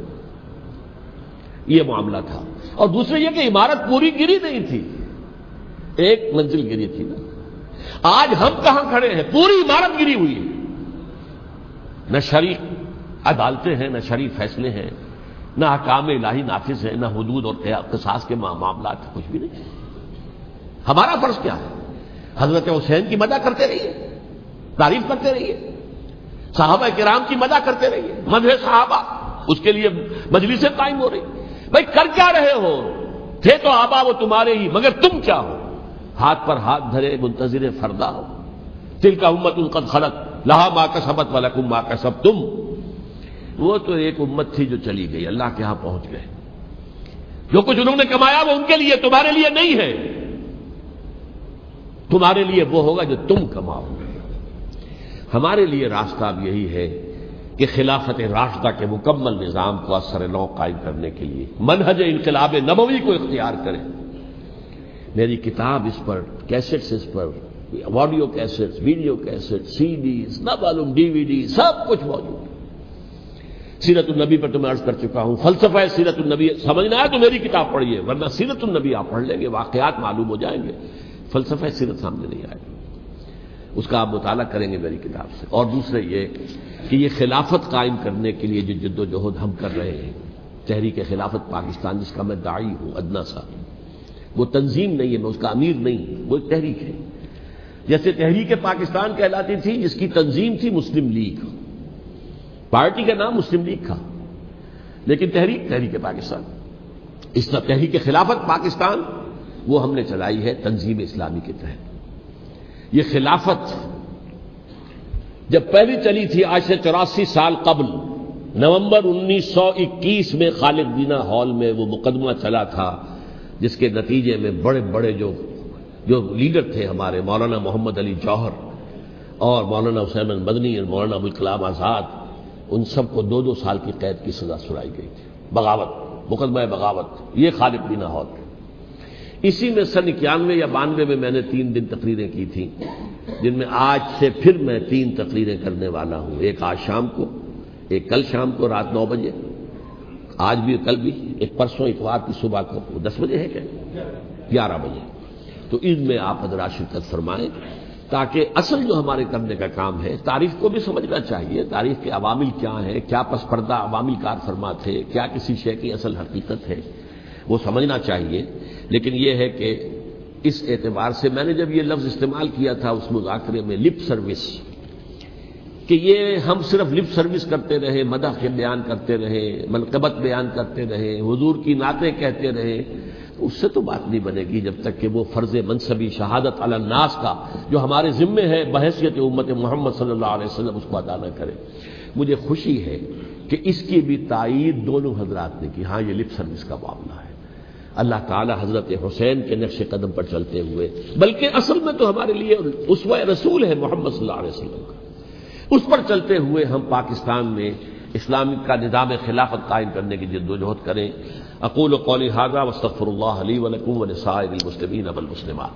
یہ معاملہ تھا۔ اور دوسرے یہ کہ عمارت پوری گری نہیں تھی، ایک منزل گری تھی نا۔ آج ہم کہاں کھڑے ہیں؟ پوری عمارت گری ہوئی ہے، نہ شرعی عدالتیں ہیں، نہ شرعی فیصلے ہیں، نہ احکام الہی نافذ ہیں، نہ حدود اور قصاص کے معاملات، کچھ بھی نہیں۔ ہمارا فرض کیا ہے؟ حضرت حسین کی مدح کرتے رہیے، تعریف کرتے رہیے، صحابہ کرام کی مدح کرتے رہیے، مدح صحابہ، اس کے لیے مجلسیں قائم ہو رہی۔ بھائی کر کیا رہے ہو؟ تھے تو آبا وہ تمہارے ہی، مگر تم کیا ہو؟ ہاتھ پر ہاتھ دھرے منتظر فردا ہو۔ تلک امت قد خلت لہا ما کسبت ولکم ما کسبتم۔ وہ تو ایک امت تھی جو چلی گئی، اللہ کے ہاں پہنچ گئے۔ جو کچھ انہوں نے کمایا وہ ان کے لیے، تمہارے لیے نہیں ہے۔ تمہارے لیے وہ ہوگا جو تم کماؤ گے۔ ہمارے لیے راستہ اب یہی ہے کہ خلافت راشدہ کے مکمل نظام کو اثر نو قائم کرنے کے لیے منہج انقلاب نبوی کو اختیار کریں۔ میری کتاب اس پر، کیسٹس اس پر، آڈیو کیسٹس، ویڈیو کیسٹ، سی ڈیز، نہ معلوم ڈی وی ڈی، سب کچھ موجود ہے۔ سیرت النبی پر تو میں عرض کر چکا ہوں، فلسفہ سیرت النبی سمجھنا ہے تو میری کتاب پڑھیے، ورنہ سیرت النبی آپ پڑھ لیں گے، واقعات معلوم ہو جائیں گے، فلسفہ سیرت سامنے نہیں آئے گا۔ اس کا آپ مطالعہ کریں گے میری کتاب سے۔ اور دوسرے یہ کہ یہ خلافت قائم کرنے کے لیے جو جد و جہد ہم کر رہے ہیں، تحریک خلافت پاکستان جس کا میں داعی ہوں ادنا سا، وہ تنظیم نہیں ہے، میں اس کا امیر نہیں، وہ ایک تحریک ہے۔ جیسے تحریک پاکستان کہلاتی تھی جس کی تنظیم تھی مسلم لیگ، پارٹی کا نام مسلم لیگ تھا، لیکن تحریک پاکستان، اس طرح تحریک خلافت پاکستان وہ ہم نے چلائی ہے تنظیم اسلامی کے تحت۔ یہ خلافت جب پہلی چلی تھی آج سے 84 سال قبل، نومبر 1921 میں خالد دینا ہال میں وہ مقدمہ چلا تھا، جس کے نتیجے میں بڑے بڑے جو لیڈر تھے ہمارے، مولانا محمد علی جوہر اور مولانا حسین مدنی اور مولانا ابوالکلام آزاد، ان سب کو 2 سال کی قید کی سزا سنائی گئی تھی، بغاوت، مقدمہ بغاوت، یہ خالد دینا ہال۔ اسی میں سن 91 یا 92 میں نے 3 دن تقریریں کی تھیں، جن میں آج سے پھر میں 3 تقریریں کرنے والا ہوں، ایک آج شام کو، ایک کل شام کو رات 9 بجے، آج بھی کل بھی، ایک پرسوں اتوار کی صبح کو 10 بجے ہے کیا 11 بجے۔ تو ان میں آپ حضرات شرکت فرمائیں تاکہ اصل جو ہمارے کرنے کا کام ہے، تاریخ کو بھی سمجھنا چاہیے، تاریخ کے عوامل کیا ہیں، کیا پس پردہ عوامل کار فرما تھے، کیا کسی شے کی اصل حقیقت ہے، وہ سمجھنا چاہیے۔ لیکن یہ ہے کہ اس اعتبار سے میں نے جب یہ لفظ استعمال کیا تھا اس مذاکرے میں، لپ سروس، کہ یہ ہم صرف لپ سروس کرتے رہے، مدح کے بیان کرتے رہے، منقبت بیان کرتے رہے، حضور کی نعتیں کہتے رہے، اس سے تو بات نہیں بنے گی جب تک کہ وہ فرض منصبی شہادت علی الناس کا جو ہمارے ذمے ہے بحیثیت امت محمد صلی اللہ علیہ وسلم، اس کو ادا نہ کرے۔ مجھے خوشی ہے کہ اس کی بھی تائید دونوں حضرات نے کی، ہاں یہ لپ سروس کا معاملہ ہے۔ اللہ تعالی حضرت حسین کے نقش قدم پر چلتے ہوئے، بلکہ اصل میں تو ہمارے لیے اسوہ رسول ہے محمد صلی اللہ علیہ وسلم کا، اس پر چلتے ہوئے ہم پاکستان میں اسلامی کا نظام خلافت قائم کرنے کی جد و جہد کریں۔ اقول قولی ھذا واستغفر اللہ لی ولکم ولسائر المسلمین والمسلمات۔